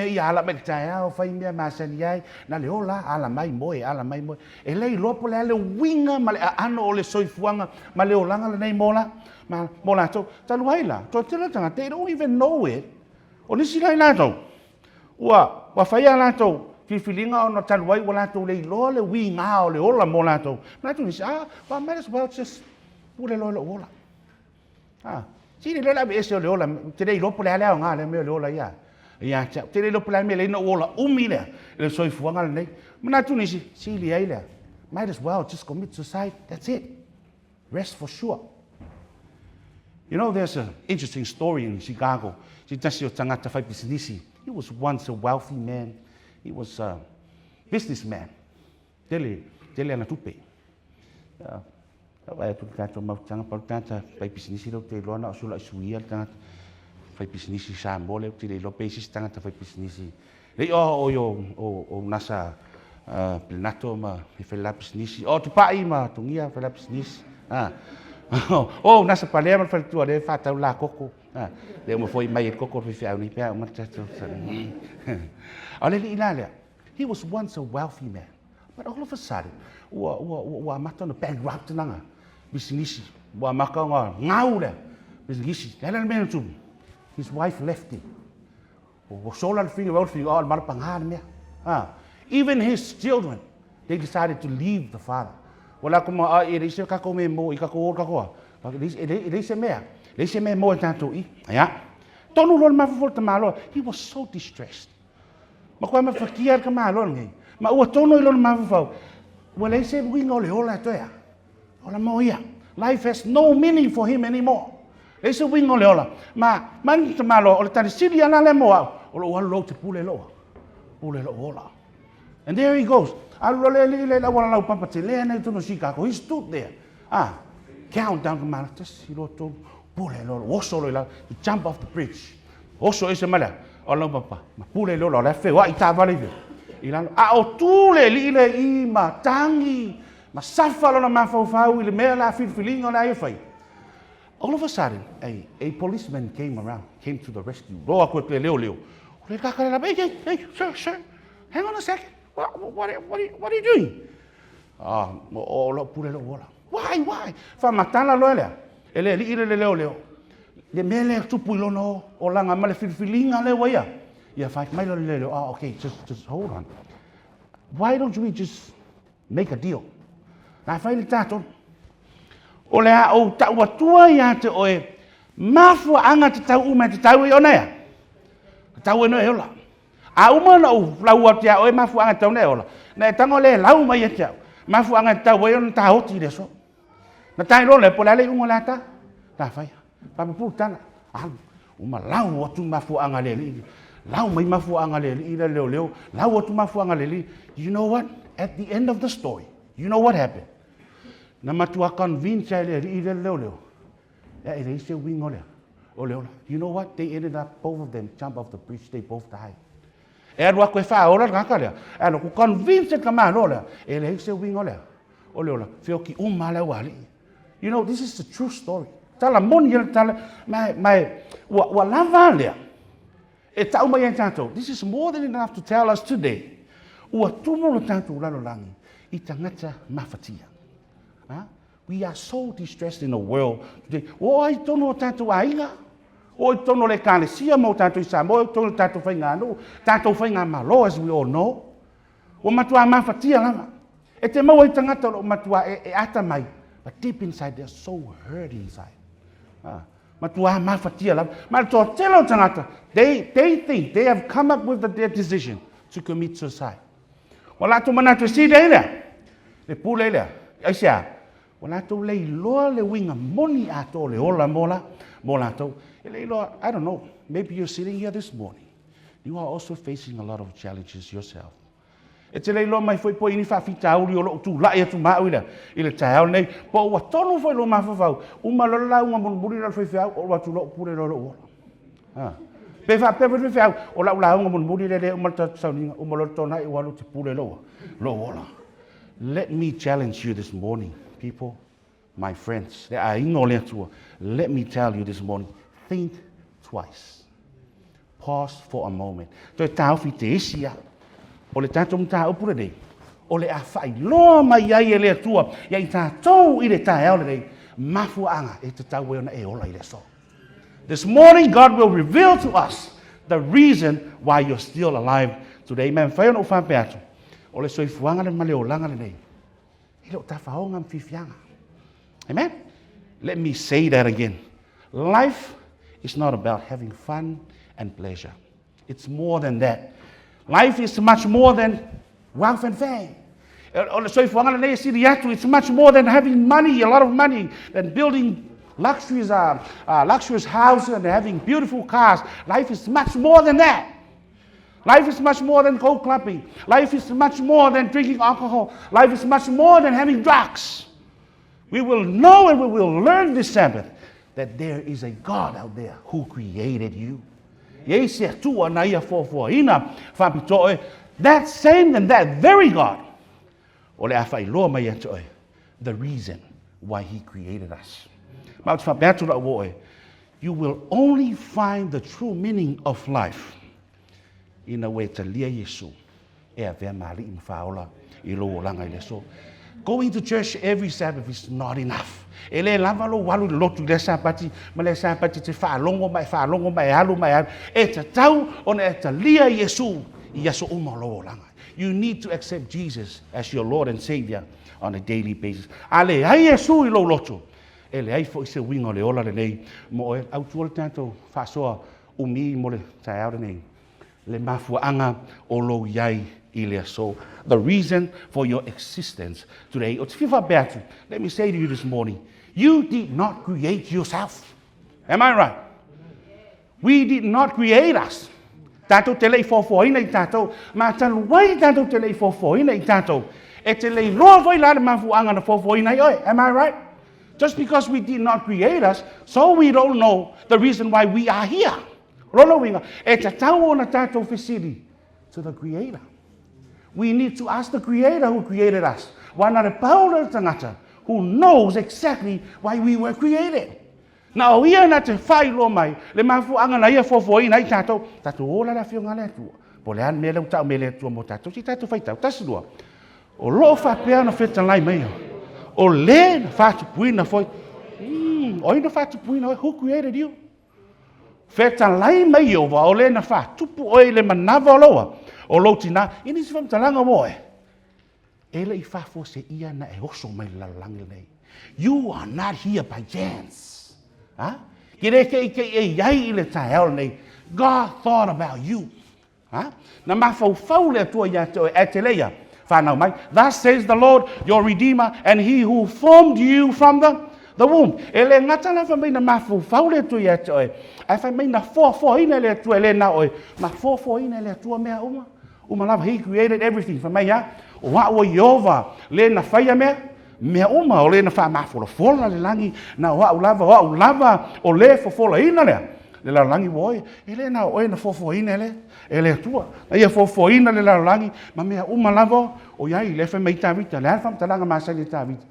D: even know it. Filinga ona talwai wala to le lo le winga o le ola mola to na tu ni but might as well just pule lo ola si le la be se le ola te le lo pole ala nga le me le ola ya te le lo pole me le no ola umile le soi fuanga le na tu ni si le ai might as well just commit suicide. That's it. Rest for sure. You know, there's an interesting story in Chicago. He was once a wealthy man. He was a businessman. Dele ana tupe. Vai tu tanto mau tanga pa tanta pai business lo te lo na sula suia tanga pai business sa mole te lo pesis tanga ta pai business. Le o nasa plenato ma fe la business. O tu pai ma tungia fe la business. Oh, nasa palema fa tu ade fa ta la coco. Le mo foi mai coco fe fa ni pa ma tato. He was once a wealthy man, but all of a sudden, wa mata no bankrupt nanga business. Wa maka ngau business. His wife left him. Even his children, they decided to leave the father. Wala ko ma e se ka ko me mo I ka ko ka ko. Le se me mo tanto I. Ya. Tonu lol ma fo te malo. He was so distressed. Ma kwa ma fakiar ka malo ngai. Ma ua tono lol ma fo. Wala se winga le ola to ya. Ola mo ia. Life has no meaning for him anymore. Le se winga le ola. Ma man te malo o le tani sili ana le mo. O lo lo te pule lo. Pule lo ola. And there he goes. He stood there. Count down to jump off the bridge. Also is a mala. Olo papa. Pule lo la fe wa ita vale. Ilan o tule lile I ma tangi. Ma safalo na mafau ile mela feeling on ai fai. All of a sudden, a policeman came to the rescue. Hey, sir, hang on a second. What are you doing? Why? Fa matala loela. Ele leo. Le mele tupu lono o langa male filinga le waya. Yeah, five mile leo. Okay, just hold on. Why don't we just make a deal? Na fai tato. O le o ta tua ya te oe. Mafu anga te tau uma te tau I ona ya. Tau no e ola. A uma no lau tia o mafu anga tau ne ola. Na tango le lau mai e tia. Mafu anga tau e on ta hoti le so. Na tai lo le pola le unga lata. Ta fai. Pa pu tana. Uma lau atu mafuanga leli. Lau mai mafuanga leli ila leo. Lau atu mafuanga leli. You know what? At the end of the story, you know what happened? Na matua convince leli ila leo. Ya ele se wing ole. You know what? They ended up, both of them jump off the bridge. They both died. E rua koe wha ora ngaka lea. E no ku convince ka maa no lea. E le se wing ole. Ole. Whio ki umale wali. You know, this is the true story. Tala moni ele tala. Wa lava lea. E tau mai e tātou. This is more than enough to tell us today. Ua tumolo tātou lalolangi. I tangata mawhatia. We are so distressed in the world today. O ai tono tātou ainga. O tono le kālesia mo tātou isa. Mo tono tātou whainga anu. Tātou whainga malo, as we all know. O matua mawhatia lama. E te mau i tangata o matua e ata mai. But deep inside, they're so hurt inside. Matua mawhatia lama. Matua telo tangata. They think they have come up with their decision to commit suicide. Wala tu mana tu si lea. Le pule lea. Aisia. Wala tu le loa le winga moni ato le ola mola to. Le loa, I don't know. Maybe you're sitting here this morning. You are also facing a lot of challenges yourself. E te le loa mai foi po ini whawhita auri o lo tu lai atu maa uila. Ile tai au nei. Po ua tonu foi lo mawhawhau. Uma lola unga munmuri la foi whiau. O watu lo pure lo ola. Pe whapepe whiau. O la ula unga munmuri le umata sauninga. Uma lo tona i walu te pure lo ola. Let me challenge you this morning, people, my friends. Let me tell you this morning, think twice. Pause for a moment. Toi tau fi te esia. O le tātou mta upura nei. O le a whai loa mai ai e le atua. Ia i tātou i le tae au le nei. Mafuanga e te tau weona e ola i le so. This morning, God will reveal to us the reason why you're still alive today. Man, whai ono whampe atu. O le soifuanga le male o langa le nei. Hilo ta whaonga mwhiwhianga. Amen? Let me say that again. Life is not about having fun and pleasure. It's more than that. Life is much more than wealth and fame. It's much more than having money, a lot of money, than building luxurious houses and having beautiful cars. Life is much more than that. Life is much more than go clubbing. Life is much more than drinking alcohol. Life is much more than having drugs. We will know and we will learn this Sabbath that there is a God out there who created you. That same and that very God, the reason why He created us. You will only find the true meaning of life in a way to lia Yesu. Going to church every Sabbath is not enough. Ele lava lo walu lotu le sapati, male sapati te whaalongo mai alu mai alu. E te tau ona e te lia Yesu I aso umalo langa. You need to accept Jesus as your Lord and Savior on a daily basis. Ale ai Yesu I lo lotu. Ele ai fo I se winga le ola le nei mo e au tuol tanto fasoa umi mo le tai au le nei. Le mafuanga o lo yai I le aso. The reason for your existence today. Let me say to you this morning, you did not create yourself. Am I right? We did not create us. Tato te lei fofoina I tato, ma taluai tato te lei fofoina I tato. E te lei loa foi la mafuanga na fofoina I oi. Am I right? Just because we did not create us, so we don't know the reason why we are here. Rolowinga. E te tau ona tato fisili to the Creator. We need to ask the Creator who created us. Wanare Paula tangata, who knows exactly why we were created. Now ia na te whai lo mai, le mafuanga na ia fofoi na I tato, tato ola la fionga le tua. Po le an mele utau mele tua mo tato, si tato whai tau, tasilua. O loo whapea na wheta lai mai. O le na whatu puina foi. Oi na whatu puina, who created you? Wheta lai mai o wa, o le na whatupu oi le manawa loa. O lo tina, ini si whamtalanga moe. Ele I whafo se ia na e oso mai lalangi nei. You are not here by chance. Huh? God thought about you. Huh? Thus says the Lord, your Redeemer, and He who formed you from the The womb. Ele ngata la fa mai na mafu faule tu ya toe. Ai fa mai na fo ina le tu ele na oi. Ma fo ina le tu mea uma. Uma lava he created everything fa mai ya. O wa o Yehova le na fa ya mea uma o le na fa mafu fola le langi na wa lava o le fola ina le. Le la langi voi. Ele na oi na fo ina le. Ele tua. Ai fo ina le la langi ma mea uma lava o ya i le fa mai ta vita. Le fa talanga ma sa le ta vita.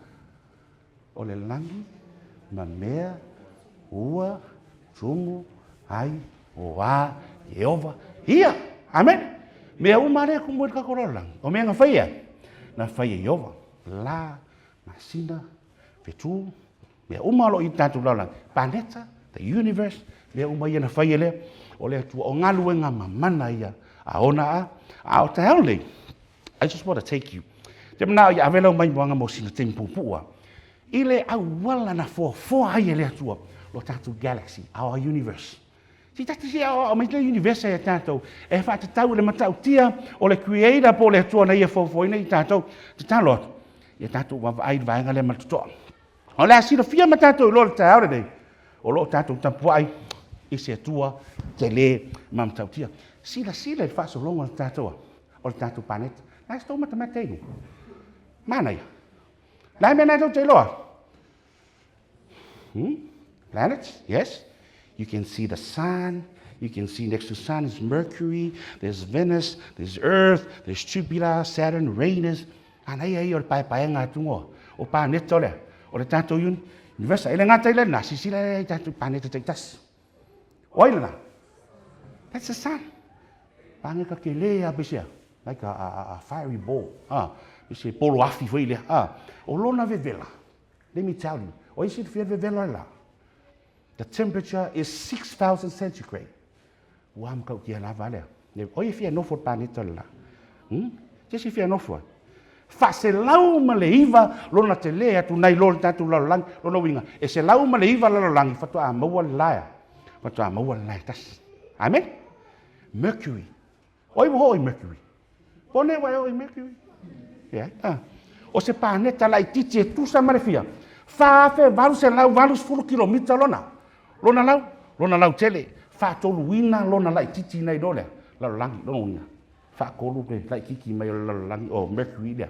D: O le langi ma mea ua tumu ai o a Yehova ia amen mea uma le ku mo ka korolang o mea ngafaya na faya Yehova la masina fetu mea uma lo i tatu lalang planeta the universe mea uma ia na faya le o le tu o ngalu nga mamana ia a ona a o taule I just want to take you tem na ia avelo mai boanga mo sina tempo pua ile awala na fo ai ele atua lo tatu galaxy our universe si tatu si o mai le universe e tatu e fa tatu le matau tia o le creator po le atua na ia fo ina i tatu talo ia tatu wa ai vai ngale matuto o le si lo fia matatu lo tau de o lo tatu tapu ai ise atua te le mam tau tia si la fa so longo tatu o tatu planet na sto matematiko mana ia la mena to loa. Planets, yes. You can see the sun. You can see next to the sun is Mercury. There's Venus. There's Earth. There's Jupiter, Saturn, Uranus. Anai o pai nga tungo. O planet ole. O le tanto yun. Universe ele ngata ile na sisila tanto planet te tas. Oile na. That's the sun. Pange ka kele a bisia. Like a fiery ball. Bisia polo afi foi le. O lona vevela. Let me tell you. O isi te vevela la. The temperature is 6,000 centigrade. Wam kau kia la vale. O i fia no for planeta la. Just fia no for. Fa se lau ma le iva lona te lea tu nai lona tatu la lang lona winga. E se lau ma le iva la lang fatu a maua laia. Fatu a maua laia tas. Amen. Mercury. Oi mo oi Mercury. Pone wa oi Mercury. Yeah. O se planeta la titi e tu sa marefia. Fa fe valu se lau valu 10 km lona. Lona lau tele. Fa tolu wina lona la titi nei dole. La lang lona. Fa kolu ke la kiki mai la lang o Mercury dia.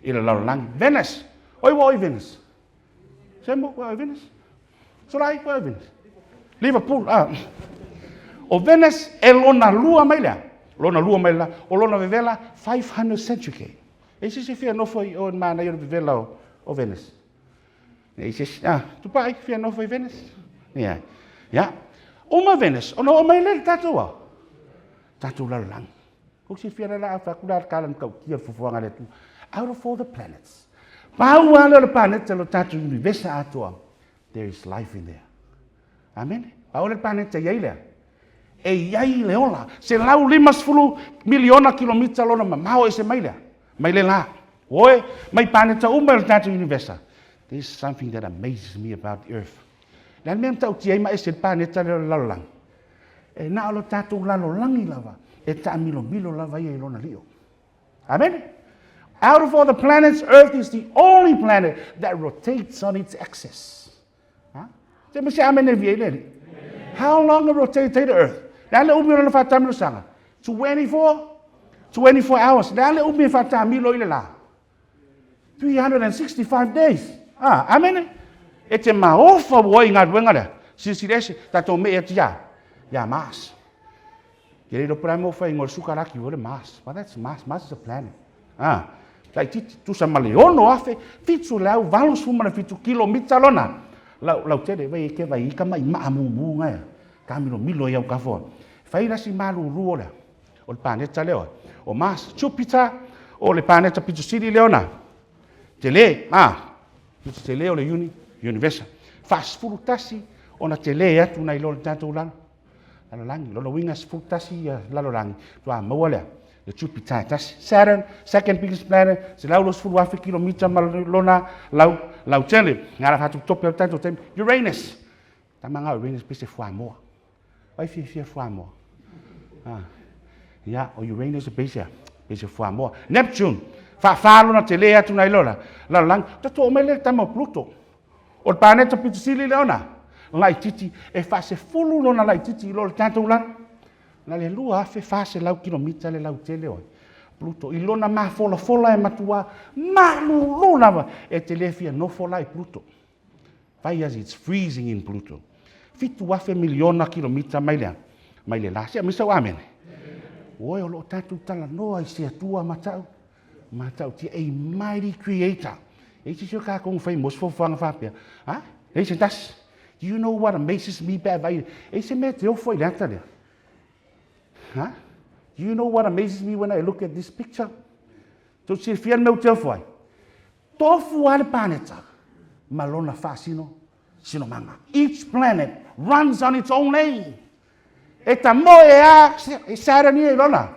D: Ila la lang Venus. Oi Venus. Sembo oi Venus. Solai oi Venus. Liverpool O Venus e lona lua mai la. Lona lua mai la. O lona vevela 500 centigrade. E se fia no foi o mana yo vevela o Venus. E se tu pai fia no foi Venus. Ja. Uma Venus, o no mai le tatua. Tatu la lang. O se fia la faculdade kalan kau kia fufuanga le tu. Out of all the planets. Pau ala le planeta lo tatu universe atua. There is life in there. Amen. Pau le planeta yaile. E yaile ola. Se lau 5 miliona kilomita lona mamao e se maile. Maile la. Oi, mai planeta uma le tatu universe. There's something that amazes me about the earth. Dan mem tau tia ma ese planeta la lang. E na lo tatu la lo langi lava. E ta milo lava ye lona lio. Amen. Out of all the planets, Earth is the only planet that rotates on its axis. How long it rotates the Earth? Dan le umi lo fatam lo sanga. 24 hours. Dan le umi fatam milo ile la. 365 days. Amen. Ete maofa wo inga wenga sisilese tato me etia. Ya mas. Ele lo primo fa ingol sukaraki wo le mas. But that's mas. Mas is a planet. Like tu sa maleono afe fitu lau valus fuma fitu kilomita lona. Lau tele vai ke vai ka mai maamu nga. Kamilo milo ya kafo. Fai la si malu ruola. O planeta leo. O mas Jupiter o le planeta pitu sidi leona. Tele tele o le universe. Fas furutasi ona tele atu na ilo tanto lang. Lalo lang lo wingas furutasi lalo lang. Tua mawala. The Jupiter, that's Saturn, second biggest planet. Se lau los fulu kilomita malona lau tele. Ngara hatu topi tanto tem Uranus. Tamanga Uranus pese fua mo. Vai fia fua mo. Ya o Uranus pese fua mo. Neptune. Fa lona tele atu na ilona. Lau lang tato omele tamo Pluto. O planeta pitusili leona. Lai titi e fase fulu lona lai titi lo le tātou lan. Na le lua fe fase lau kilomita le lau tele oi. Pluto i lona fola e matua malu lona e te lefia no fola e Pluto. Vai as it's freezing in Pluto. Fitu afe miliona kilomita mai le la. Sia misa amen. Oi o lo tātou tala noa i se atua matau. Matau ti a mighty creator. E te sio ka kong fai mos fofanga fapia. Ha? E se tas. Do you know what amazes me bad vai? E se me te o foi lenta le. Huh? Do you know what amazes me when I look at this picture? So se fian meu te foi. Tofu al planeta. Malona fasino sino mama. Each planet runs on its own lane. E ta moe a e sara ni ilona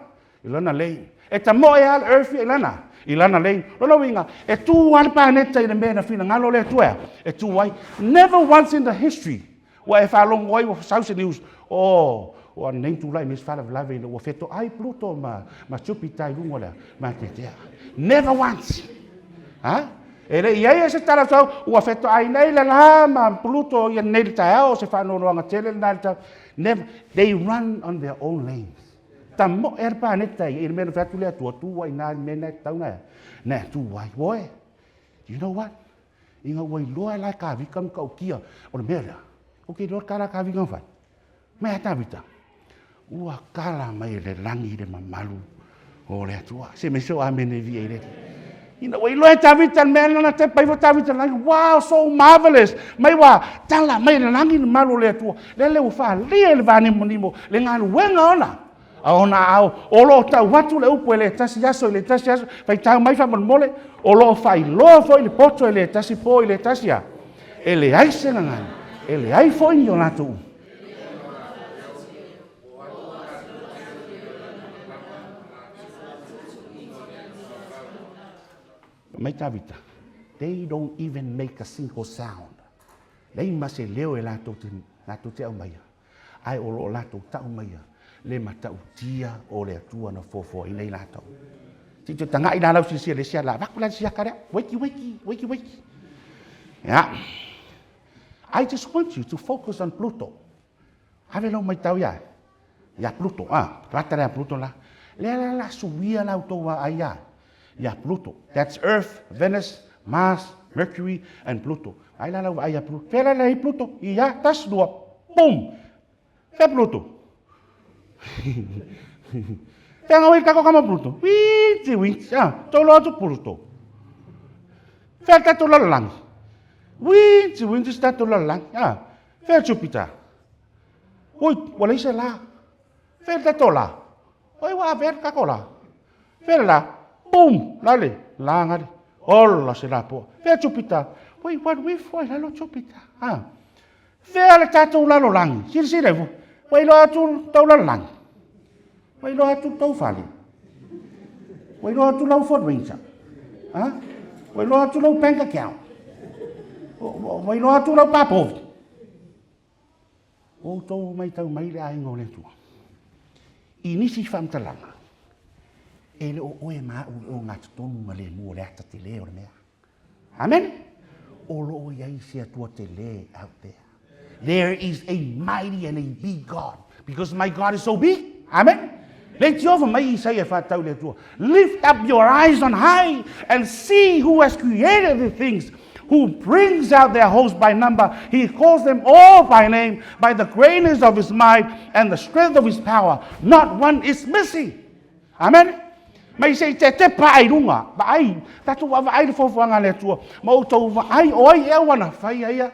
D: lane. E ta moe al earth ilana lane. Lolo winga e tu al planeta i le mena fina ngalo le tua. E tu wai never once in the history where if I long way of South News o nem tu lai mis fala lave no feto ai Pluto ma Jupiter lungo la ma te. Never once. Ha? Ele ia se tala so o feto ai nei la ma Pluto ia nei tao se fa no nga tele na never they run on their own lanes. Tammo planeta i mena feto le tu ai na mena tau na tu wai boy. You know what? Inga wai loa la ka vi kam ka kia o le mera. Okay, lo kala ka vi kam fa. Me ata vita. Ua kala mai le langi le mamalu o le atua. Se me so amene vi ele. Ina wai loa ta vita mena na te pai ta vita langi. Wow, so marvelous. Mai wa tala mai le langi le malu le atua. Le ufa le vani monimo le nganu wenga ona. Aona au o lo tau watu le upu le tasi yaso fai tau mai fa mole o lo fai lo foi le poto le tasi po le tasi ya ele ai se ngani ele ai foi yo natu mai tavita they don't even make a single sound they must leo la te au mai ai o lo la tau mai le matau tia o le atua na fofo i nei latou. Si tu tanga i la lau si le sia la vakula sia kare. Wiki. Yeah. I just want you to focus on Pluto. Ave lo mai tau ya. Ya Pluto. Rata le Pluto la. Le la subia la autowa aya. Ya Pluto. That's Earth, Venus, Mars, Mercury and Pluto. Ai la lau aya Pluto. Fela la Pluto. Ya tas dua. Boom. Fe Pluto. Tenga wei kako kama Pluto. Winti. Tolo atu Pluto. Felta tolo lang. Winti sta tolo lang. Fel Jupiter. Oi, wala isa la. Felta tola. Oi wa ver kako la. Fel la. Boom, lale. Langari. Olla se la po. Fel Jupiter. Oi, what we foi la lo Jupiter. Fel tato la lo lang. Sir revo. Wai lo atu tau la lang. Wai lo atu tau fali. Wai lo atu lau Ford Ranger. Wai lo atu lau bank account. Wai lo atu lau papo. O tau mai le ai ngole tua. Inisi famtalanga. Ele o oe ma o ngata tonu ma le mua le ata te le o le mea. Amen? O lo o iai se atua te le out there. There is a mighty and a big God. Because my God is so big. Amen? Lift up your eyes on high and see who has created the things, who brings out their host by number. He calls them all by name, by the greatness of his might and the strength of his power. Not one is missing. Amen? May say te pai runga, ba ai, tatu wa ai fo fanga le tua. Mo to wa ai oi e wana fai ai.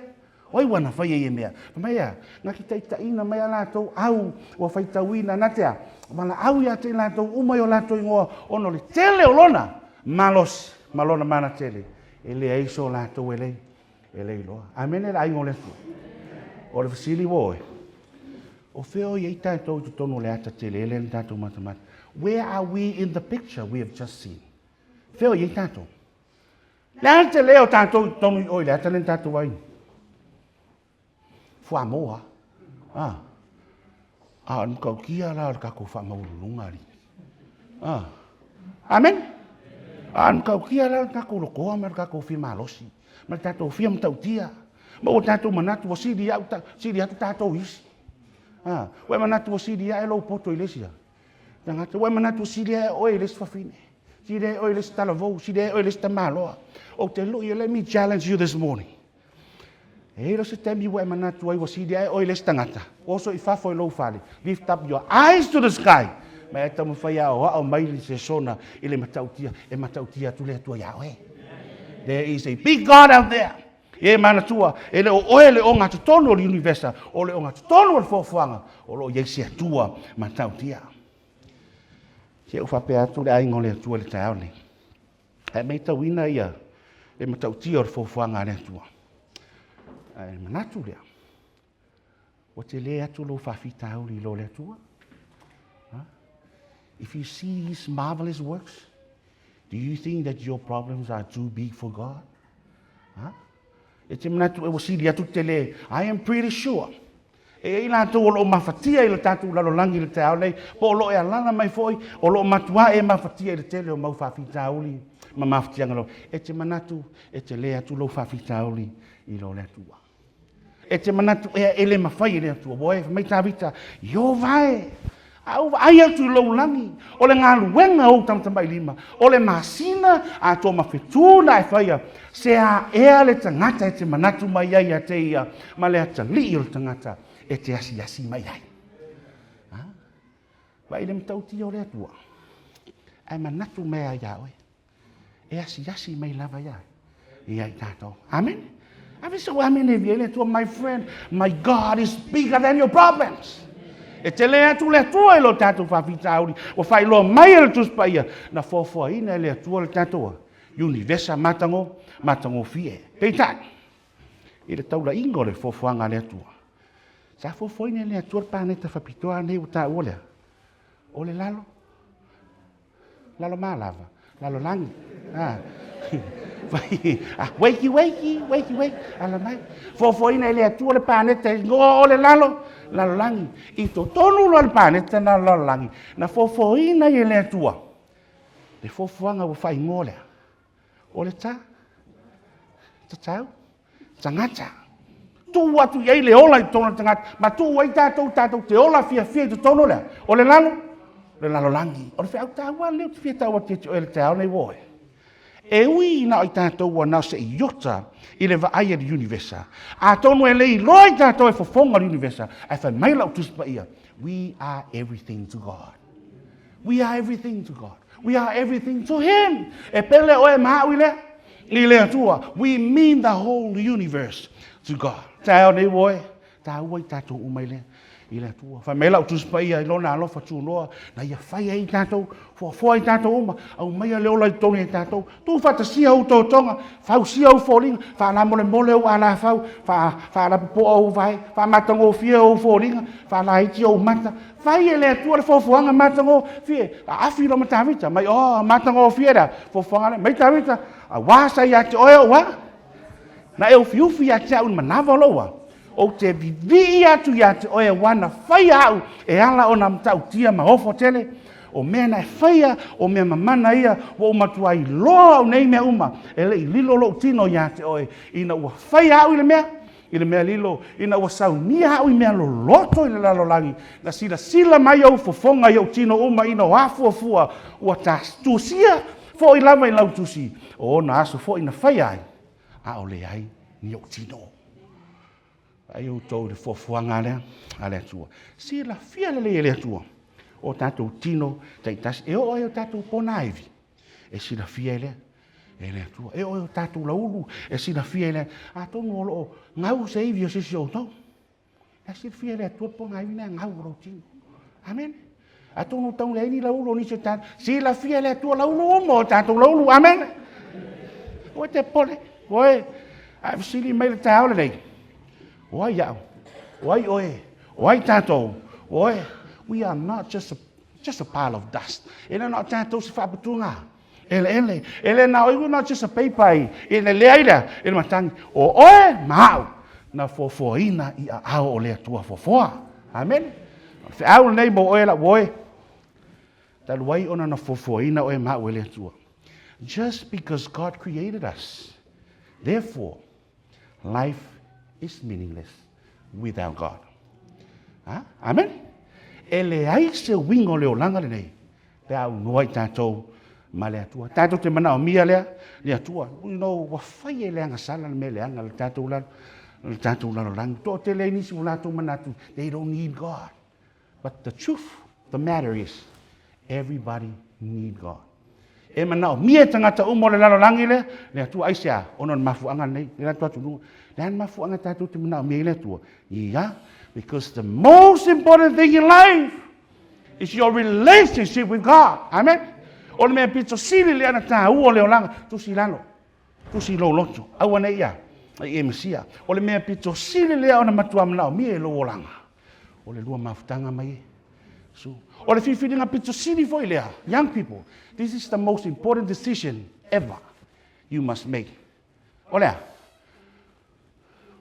D: Oi wana fai ai mea. Mea, na ki tai ina mea la to au wa fai tawina na te. Mana au ya te la to uma yo la to ngo ono le tele olona. Malona mana tele. Ele ai so la to ele lo. Amen ele ai ngole fu. O le fasili wo. O feo ye tai to tonu le ata tele ele ta to matamat. Where are we in the picture we have just seen? Feo ye tato. La te leo tato tonu oi la te tato wai. Fua moa. Kau kia la ka ko fa maulunga ri. Amen. Kau kia la ka ko ko mer ka ko fi malosi. Mer tato fi am tautia. Ma o tātou manatu o siri atu tātou isi. Wai manatu o siri e lo poto i lesia. Tangata, wai manatu o siri e oe les whawhine. Siri e oe les talavou, siri e oe les tamaloa. O te lui, let me challenge you this morning. Hero se temi wai manatu ai o siri e oe les tangata. Also i whafo i lo whare. Lift up your eyes to the sky. Ma e tamu whai au hao maili se sona i le matautia, e matautia tu le atua iau e. There is a big God out there. E manatua, e le o oe le o ngatu tonu o le universa, o le o ngatu tonu o le fofuanga, o lo yeisi atua matautia. Se ufa pe atu le aingo le atua le taone. E mei tauina ia, le matautia o le fofuanga le atua. E manatu lea. O te le atu lo whawhita au li lo le atua. If you see his marvelous works, do you think that your problems are too big for God? E te manatu e wasiri atu te le, I am pretty sure. E ina atu o lo mawhatia i le tatu lalolangi le te au nei, po o lo e alana mai foi, o lo matua e mawhatia i le tele o mau whawhita auli, ma mawhatia ngalo. E te manatu, e te le atu lo whawhita auli i lo le atua. E te manatu e ele mawhai i le atua, boe, mai tāwita, yo vai. Ai atu lo langi, o le ngā luenga o tamtamai lima, o le masina a tō mawhetūna e whaia, se a ea le tangata e te manatu mai ai a te ia, ma le ata li o le tangata e te asi mai ai. Vai le mtauti o le atua, ai manatu mea iawe, e asi mai lava iai, i ai tātou. Amen? Amen so amen e viele atua, my friend, my God is bigger than your problems. E te lea tu le atua i lo tātou whawhita auri. O whai loa mai e le tuspaia. Na fōfua ina e le atua le tātoa. Universa matango fie. Peitan. I le taula ingo le fōfuanga le atua. Sa fōfua ina le atua le pāneta whapitoa nei o tā olea. O le lalo. Lalo mālava. Lalo langi. Wakey. Ala mai. Fōfua ina le atua le pāneta ingo o le lalo. Lalolangi, i tō tonu lo le pāneta na lalolangi, na fōfōina i le atua. Le fōfuanga o whai ngōlea. O le tā? Tatau? Tangata. Tū atu iei le ola i tōna tangata, ma tū ai tātou te ola fia i tō tonu lea. O le lalo? Le lalolangi. O le whiau tāua leo te fia tāua te o le tāo nei woe. E ui na i tātou wa nau se i yota i le vaai le universa. A tonu e lei loi tātou e fofonga le universa. E whai maila o tuspa ia. We are everything to God. We are everything to God. We are everything to Him. E pele o e maau i le. I le atua. We mean the whole universe to God. Tāo nei woe. Tāua i tātou umai le. I le atua. Whai maila o tuspa ia i lona alofa tūnoa. Na ia whai e i tātou. Fua i tātou uma, au mai leo lai tōni e tātou. Tū whatasia au tō tonga, whau sia au fōringa, whāna mole au ala whau, whāna po au vai, whāmatango fia au fōringa, whāna hiti au mata. Whai e lea tua le fōfuanga matango fia. A awhi lo matawita, mai matango fia da, fōfuanga mai tawita. A wāsa i ate oe o wā. Na e ufi ate au manawa loa. O te vivi atu i ate oe wana whai au, e ala o na mtau tia ma hofo tele. O mea na e whaia, o mea mamana ia, o matua i loa au nei mea uma, e le i lilo lo tino ia te oe, ina ua whaia au i le mea lilo, ina ua sau nia au i mea lo loto i le lalolangi, na sila mai au fofonga i au tino uma, ina o afua, ua ta tusia, fo i lava i lau tusi, o na aso fo ina whaia ai, a o le ai ni au tino. Ai au tau le fofuanga lea, a lea tua. Sila fia le tua. O tātou tino, taitasi, e o tātou pona aivi. E sina fia ele atua. E o tātou laulu, e sina fia ele. A tonu o loo, ngau se ivi o sisi o tau. E sina fia ele atua pona aivi na ngau o tino. Amen. A tonu tau le ini laulu o nisi tātou. Sina fia ele atua laulu o tātou laulu. Amen. O te pole. Oe, a visili mai le tāole nei. Oai iau. Oai oe. Oai tātou. Oe. We are not just a pile of dust. Ele not tātou se whapatunga. Ele na we're not just a paper. Ele leira, ele matangi. O oe, mau. Na fofoina i a ao o lea tua fofoa. Amen. Fe au nei mo oe la woe. Tal wai ona na fofoina oe mau o lea tua. Just because God created us. Therefore, life is meaningless without God. Amen? E le ai se wingo leo langa le nei. Te au nuai tātou ma le atua. Tātou te mana o mia lea, le atua. You know, wa whai e leanga sala me leanga le tātou lalo. Le tātou lalo langi. Tō te le nisi o lātou manatu. They don't need God. But the truth, the matter is, everybody need God. E mana o mia tangata umo le lalo langi le atua aisea, onon mafuanga nei, le atua tununga. Le an mafuanga tātou te mana o mia le atua. Ia, because the most important thing in life is your relationship with God. Amen? O le mea pito sili le ana tā ua leo langa, tusi lalo, tusi lo loto, awana ia, e mesia. O le mea pito sili le ana matua manao, mia e lo langa. O le lua mafutanga mai. So, o le whiwhiringa pito sili foi lea, young people, this is the most important decision ever you must make. O lea,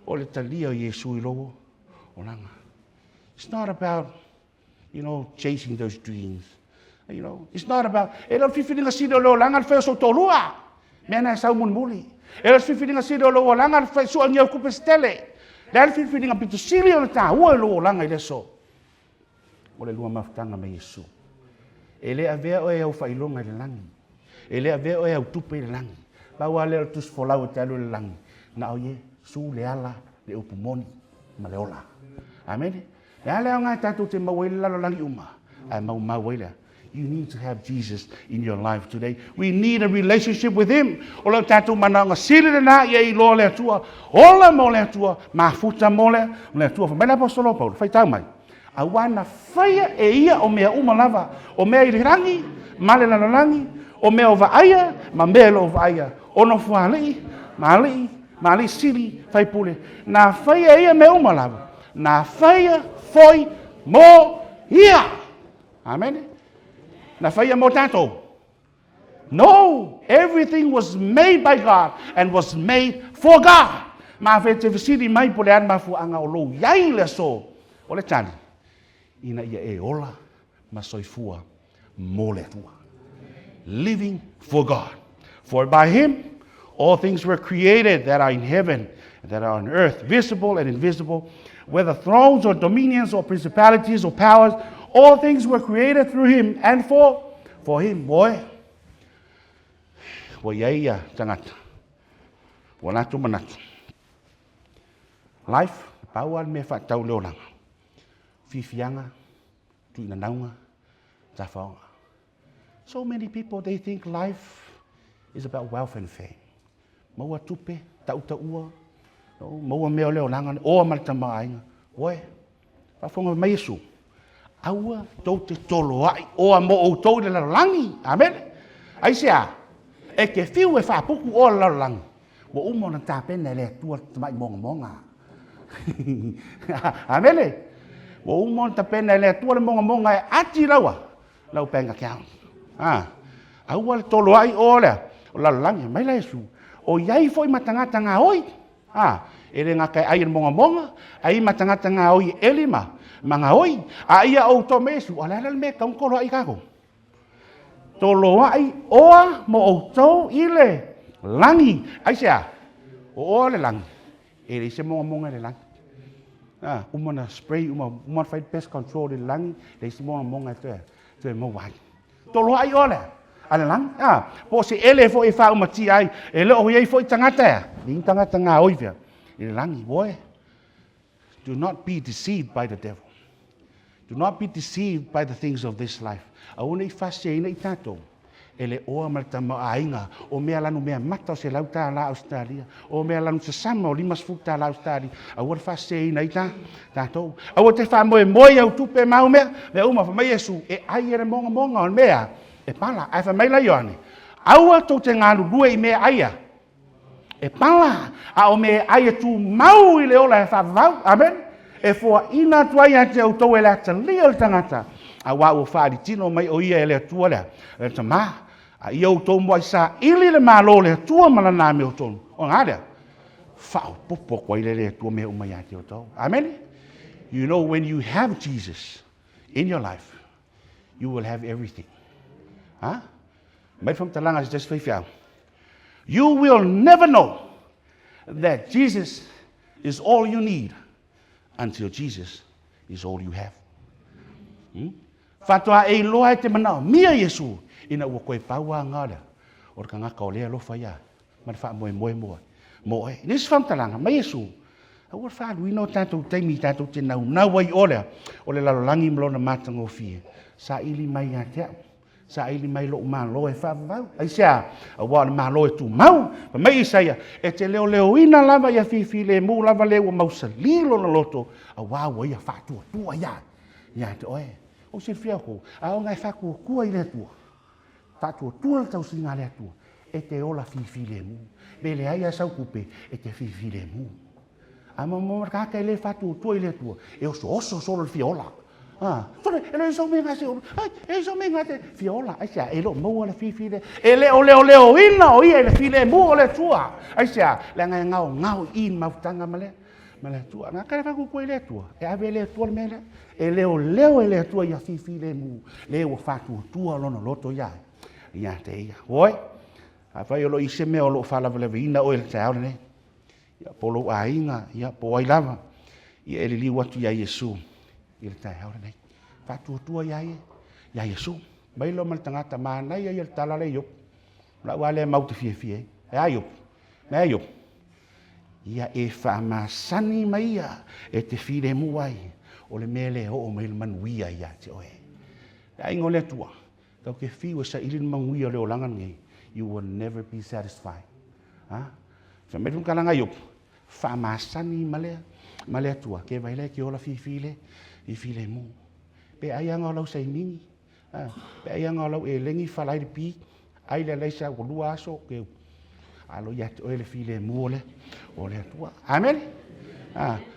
D: o le talia Yesu I logo, o langa. It's not about, you know, chasing those dreams. You know, it's not about, e lo whiwhiringa sili o lo langa whea so tolua, mena e sau mun muli. E lo whiwhiringa sili o lo langa whea so angia kupe stele. Le al whiwhiringa pito sili o le tā ua e lo langa I le so. O le lua mafutanga me Yesu. E le avea o e au whailonga le langi. E le avea o e au tupe le langi. Baua le tus folau te alu le langi. Na o ye, su le ala, le upumoni, ma le ola. Amen. Le ala o ngai tātou te mawele lalo langi uma. Ai mawele. You need to have Jesus in your life today. We need a relationship with Him. O le tātou mananga sili le na ia I loa le atua. Ola mo le atua, mafuta mo le atua. Mena apostolo Paulo, fai tau mai. Awana whaia e ia o mea umalava, o mea I rangi, male lalolangi, o mea o vaaya, ma mea lo o vaaya. Ono fualii, mali sili, whai pule. Nā whaia ia mea umalava. Nā whaia foi mo ia. Amen. Nā whaia mo tātou. No, everything was made by God and was made for God. Mā whai te visiri mai pule an mafu anga o lo iai le so. O le tani. Ina ia e ola ma soifua mo le tua. Living for God. For by Him all things were created that are in heaven and that are on earth, visible and invisible, whether thrones or dominions or principalities or powers, all things were created through Him and for Him. Boy, wa ia tangata. Wa natu manatu. Life, pauan me whatau leo langa. Fifianga, tuina naunga, tafaonga. So many people, they think life is about wealth and fame. Maua tupe, tautaua, maua meo leo langa, oa maritama ainga. Oe, pafonga mai Yesu. Aua tau te tolo ai, oa mo o tau le lalangi. Amen. Aisea, e ke fiu e whapuku o le lalangi. Wa umo na tāpena le tua tamai monga. Amen. O umon ta pena le tua le monga e ati laua lau penga account. Au le tolo ai o le o la langi mai la Yesu. O iai foi matangata ngā oi. E le ngā kai ai monga ai matangata ngā oi elima ma ngā oi. A ia o to mesu ala le me kaukolo ai kako. Tolo ai oa mo o tau I le langi. Ai sea o le langi. E le se monga le langi. Umana spray, umana fight pest control in langi, they see more among at to mo wai. Tolo ai ole. Ale lang. Po se ele fo e fa umati ai, ele o ye fo tangata. Ning tangata nga oivia. In langi boy. Do not be deceived by the devil. Do not be deceived by the things of this life. Aune fa se nei tato. Ele oa martama ainga o mea lanu mea mata o se lauta la Australia o mea lanu se sama o limas futa la Australia a ua fa sei nei ta tatou a ua te fa moe au tupe mau mea me uma fa mai Yesu e ai ere monga o mea e pala ai fa mai la Ioane a ua tau te ngālu lue I mea aia e pala a o mea aia tu mau I le ola e fa vau amen e fua ina tuai a te autou e le ata lia o tangata a wa o fa di tino mai o ia e le atua le e tama a ia o tō mua sa ili le malo le tua malana me o tonu. O ngā rea, whao popo kwa ile le tua me o mai ate o tau. Amen? You know, when you have Jesus in your life, you will have everything. Mai from talanga is just whiau. You will never know that Jesus is all you need until Jesus is all you have. Whātua e loa e te manao, mia Yesu, ina ua koe paua ngāra, o ka ngaka o lea lofa ia, mana wha moe. Moe, nisi whamtalanga, ma Yesu, aua whaaluina o tātou taimi, tātou te nau ai olea, o le lalolangi mlona mātanga o fie, sa ili mai a te au, sa ili mai lo malo e whaavau, ai sea, aua le malo e tu mau, pa mai isaia, e te leo ina lava ia fifi le mu lava leo mausa lilo na loto, aua ua ia whātua tua ia te oe, o se fia ko, au ngai whakua kua i le tua, whātua tua le tau singa le tua, e te ola fifi le mu, me le aia sau kupe, e te fifi le mu. Ama kaka e le whātua tua i le tua, e oso solo le fiola. Sore, e lo so menga se, e so menga te fiola, ai sia, e lo mo le fifi le, e leo ina o ia le file mu o le tua, ai sia, le ngai ngau in mautanga male tua, nga kare whaku koe le tua, e ave le tua le mele, e leo e le tua ia fifi le mu, leo whātua tua lona loto ia te ia, oi, a whai o lo ise mea o lo whalawalewe ina o ele te aure ne, ia polo a inga, ia po ai lava, ia ele li watu ia Yesu, ia le tai haure nei. Whātua ia Yesu. Mai lo mal tangata mānai ia le tala le iop. La wale mauti fie. E aiop. Me aiop. Ia e whaamasani mai ia e te whire muai. O le mele o me le manuia ia te oe. E ingo le tua. Kau ke whiwa sa ilin manuia le o langan ngai. You will never be satisfied. Whamedun kalanga iop. Whaamasani malea tua. Ke vaile ki ola fifile. I file mu. Pe ai anga lau sei mingi. Pe ai anga lau e lengi whalai pi. Ai le leisa o lua aso. Ke alo yate o ele file mu o le tua. Amen.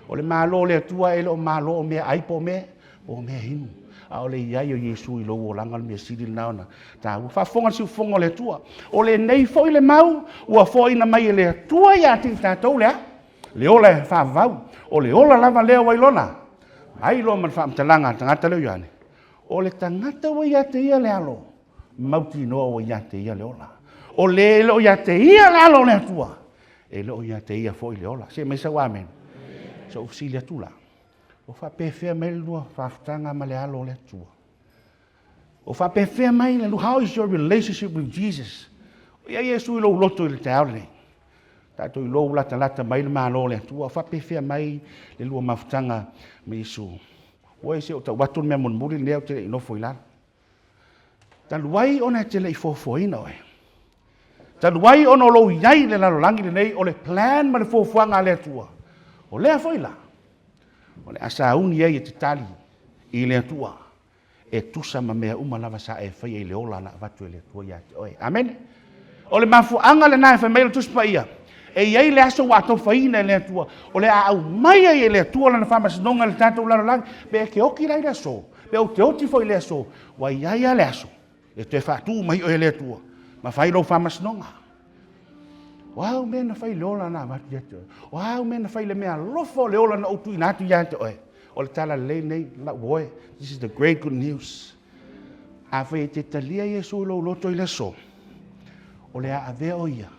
D: O le malo le tua ele o malo o mea aipo mea. O mea hinu. O le iai o Yesu i lou o langal mea siri naona. Ta ua whafonga si ufonga le tua. O le nei fo i le mau. Ua fo ina mai le tua ia ti tātou lea. Le ola e whaavau. O le ola lava lea wailona. Ai lo man whaamtalanga tangata leo iane. O le tangata wa ia te ia le alo. Mauti noa wa ia te ia le ola. O le lo ia te ia le alo le atua. E lo ia te ia fo i le ola. Se me sa wa amen. So usili atula. O fa pefea mai lua whaaftanga ma le alo le atua. O fa pefea mai le lua. How is your relationship with Jesus? O ia Yesu i lo loto i le te aole nei. Tātou i lou lata mai le mālo le atua. Fa pefea mai le lua maftanga me Yesu. Oi se o tau watu mea monmuri leo te ino foi lana. Taluai ona te le i fofoina oe. Taluai ona lo iai le lalolangi le nei o le plan ma le fofoanga le atua. O lea foi la. O le asa uni ei e te tali i le atua. E tusa ma mea uma lava sa e fai e le ola na watu e le atua ia te oe. Amen. O le mafuanga le nai fai mai le tuspa ia. E iai le aso wato faina le atua. O le au mai e le atua lana whamasinonga le tātou lalolangi. Be ke oki rai le aso. Be o te oti foi le aso. Wa iai a le aso. E te whatu mai o le atua. Ma whai lo whamasinonga. Wau mena whai le ola na watu ia te oe. Wau mena whai le mea lofo le ola na utu inatu ia te oe. O le tala le nei la woe. This is the great good news. A whai te talia Yesu lo loto i le so. O le a avea o ia.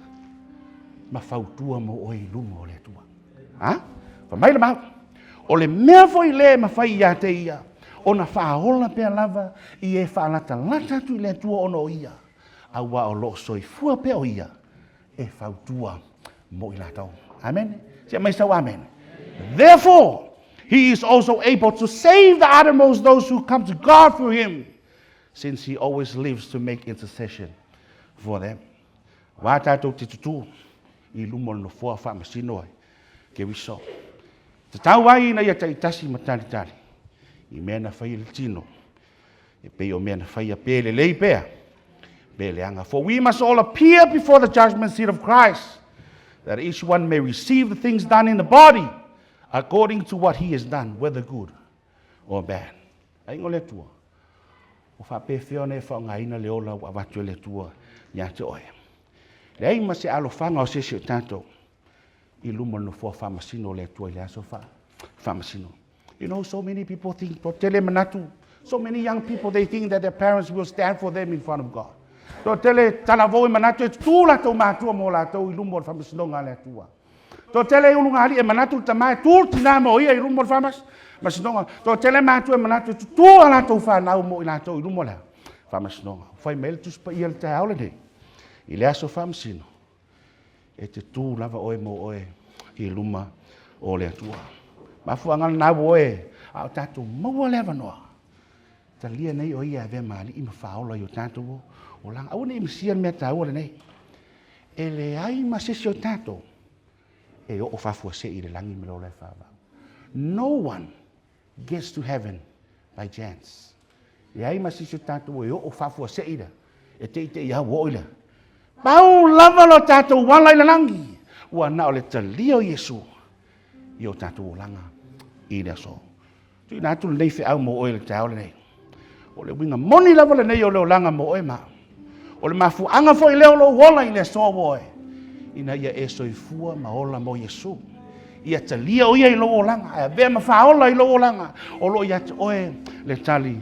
D: Ma fautua mo o i lumo o le tua. Fa mai le mau. O le mea foi le ma fai ia te ia. O na whaola pia lava i e whaalata lata tu i le tua ono ia. Aua o lo soi fua pia o ia. E fautua mo i latau. Amen. Sia mai sau amen. Therefore, he is also able to save the uttermost those who come to God through him, since he always lives to make intercession for them. Wa tātou te tutu. I lumo no fua whamasino ai. Ke wiso. Te tau ai na ia taitasi matalitali. I mea na whai le tino. E pei o mea na whai a pele lei pea. Pele anga. For we must all appear before the judgment seat of Christ, that each one may receive the things done in the body, according to what he has done, whether good or bad. Ai ngole tua. O whape whio ne whaungaina le ola wa watu le tua. Ia te oe. Lei ma se alofanga o sese o tātou. I lumo no fua whamasino le tua i le aso whamasino. You know, so many people think, tele manatu, so many young people, they think that their parents will stand for them in front of God. So tele talavoi manatu, e tū latou mātua mo latou i lumo o whamasino ngā le tua. To tele ulu ngari e manatu tamai tu tina mo ia i rumo famas. Masinonga. To tele matu e manatu tu ala to fa na mo ina to i rumo la. Famasnonga. Fai mel tu spa ia te aule de. I le aso famsino. E te tu lava oe mo oe i luma o le atua. Mafuanga na oe au tatu maua leva noa. Ta lia nei o ia ve mali i mafaola i o tatu o langa. Au nei msia mea tau le nei. E le ai masisi o tatu. E o fafua se i le langi me lo le fava. No one gets to heaven by chance. E ai masisi o tatu e o fafua se i le. E te ite ia wo ila. Pau lava lo tatu wala i le langi. Ua na o le talia o Yesu. I o tatu o langa i le aso. Tui natu le nei fe au mo oe le tau le nei. O le winga moni lava le nei o leo langa mo oe ma. O le mafu anga fo i leo lo wola i le so woe. Ina ia e soifua ma ola mo Yesu. Ia talia o ia i lo langa. Ia vea ma faola i lo langa. O lo ia te oe le tali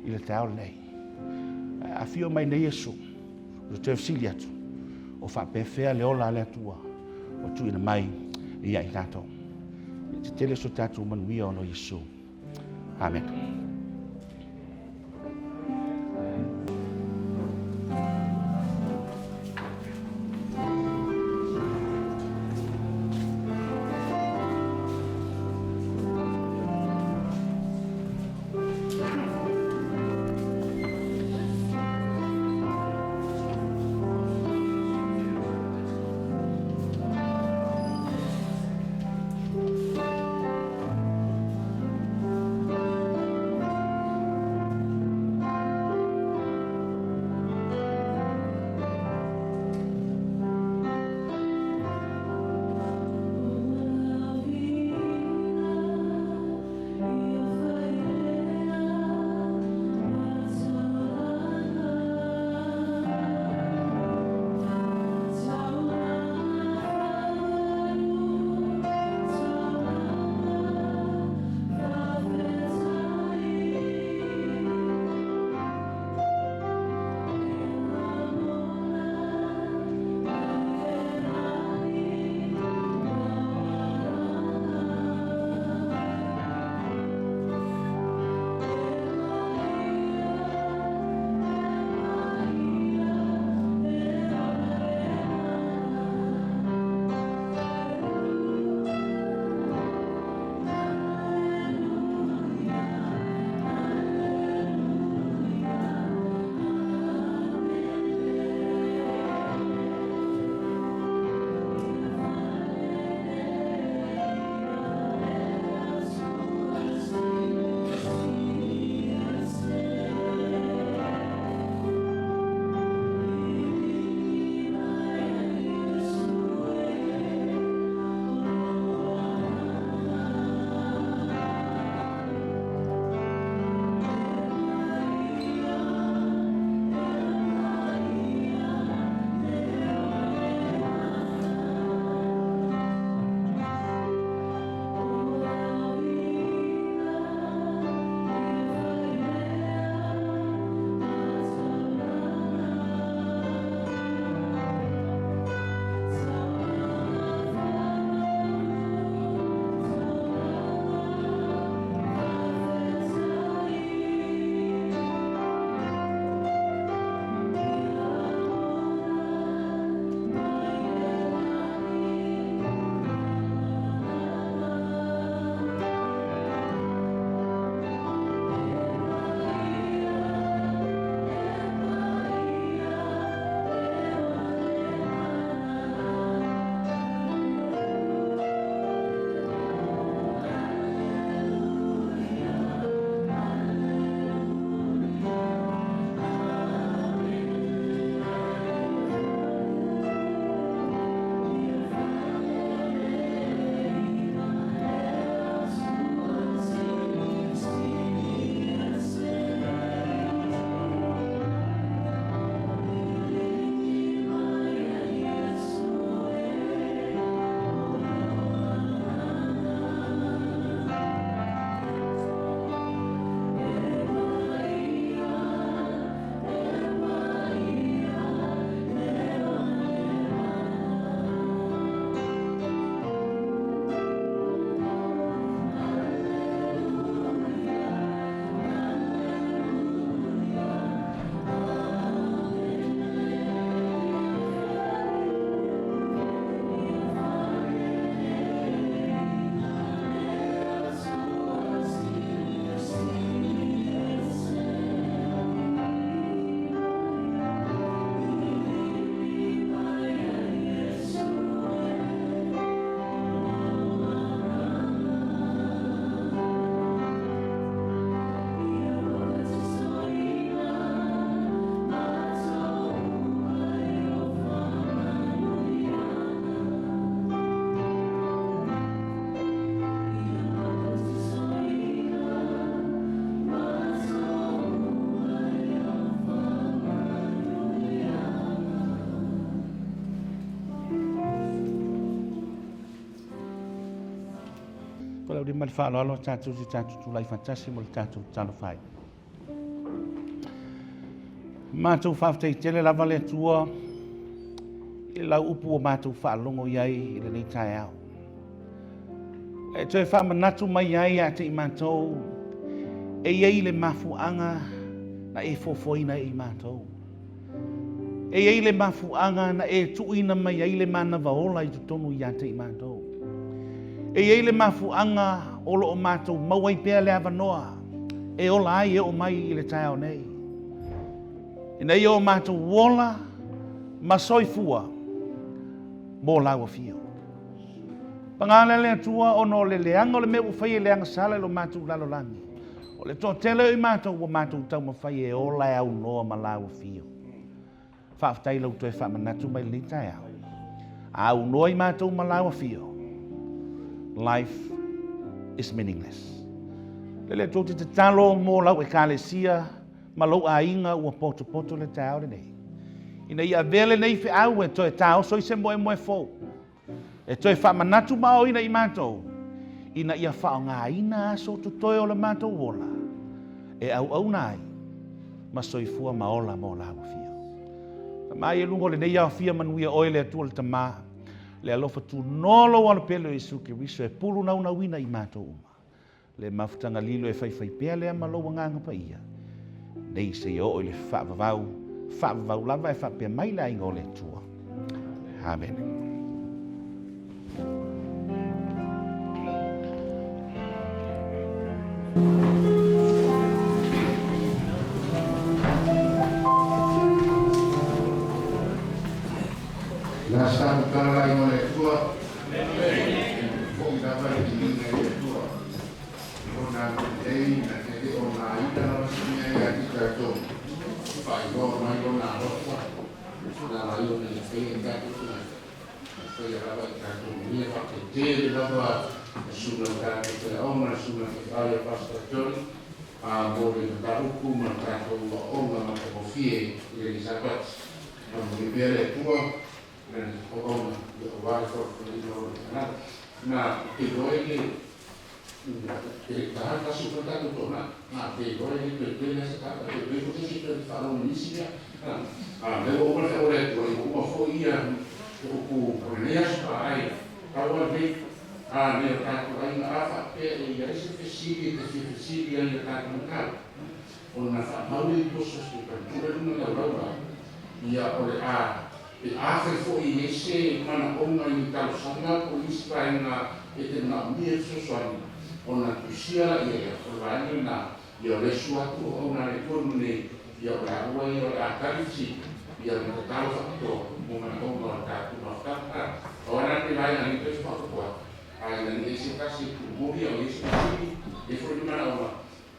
D: i le tau le nei. A fio mai nei Yesu. O te fsili atu. O fa pefea le ola le atua. O tu ina mai ia i tato. Te tele so tatu manuia o no Yesu. Amen. lau di mal fa lo tatu si tatu tu lai fantasi mo tatu talo fai. Mātou whawhtei tele lava le tua i lau upu o mātou whaalongo iai i le nei tai au. E toi whamanatu mai iai a te i mātou e iai le mafuanga na e fofoina i mātou. E iai le mafuanga na e tuina mai iai le mana vaola i tutonu i a te i mātou. E iai le mafuanga o lo o mātou mauai pēr le avanoa e ola ai e o mai i le tai au nei. Ina i o mātou wola ma soifua mō laua fio. Pangana le atua ono le leanga o le me ufai e leanga sala lo mātou lalolangi. O le tō tele i mātou o mātou tau mawhai e ola e au noa ma laua fio. Whaafatai lau toi whaamanatu mai li tai au. Au noa i mātou ma laua fio. Life is meaningless. Le tō te talo mō lau e kālesia ma lau a inga ua poto le tau le nei. Ina ia vele nei fe au e toi tau so i se moe fōu. E toi whamanatu mao ina i mātou. Ina ia whao ngā ina so tu toi o le mātou wola. E au nai ma soifua maola mo lawa fia. Mai e lungo le nei au fia manuia oile atua le tamā. Le alofa tu nolo ala pelo i suke riso e pulu na wina i mātou uma. Le mafutanga lilo e whai pea lea malo nganga pa ia. Nei se o le whaavavau lava e whapea mai la ingo le tua. Amen.
B: La santa la ingo le tua. Fong da vale di le tua. Ona ei na te ona ita na singa ya to fai go mai go na ro na la yo ne fe nga to na fe ya ba ka to ni fa te la ba su na ka te ona su na ka ya Pastor Jordy a mo le ka ku ma ka to ona ma ko fie le sabat a mo le bere tua na ko ona yo va ko ni no na te go e che canta soprattutto torna ma che vuole per quella stata che per così per fare un'inizia devo fare un foia o ne aspai allora che nel canto ai fa per gli esseri fessili al canto una famiglia di posto per una lavora ia ore e foi esse mana ona in tal sanga polisi paina e te na mi so ona tusia ia orani na ia resua tu ona le turne ia ora ua ia ora kalisi ia na talo fatto una ona ta tu bastata ora ne vai na te fatto qua ai na ne si casi tu muri o isi e foi mana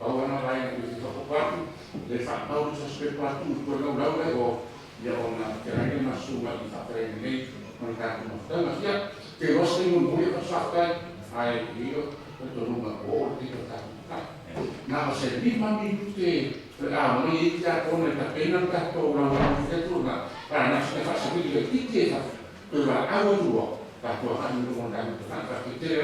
B: ona vai na te fatto qua le fa paulo sospettato tu no laura o ia ona che era una suma di fare nei non ta tu bastata che lo sei un muri passata ai io questo non va di na se lima minute noi già come da pena tatto una fettura para na se fa seguire che ti fa per la agua tuo la tua hanno un tanto che te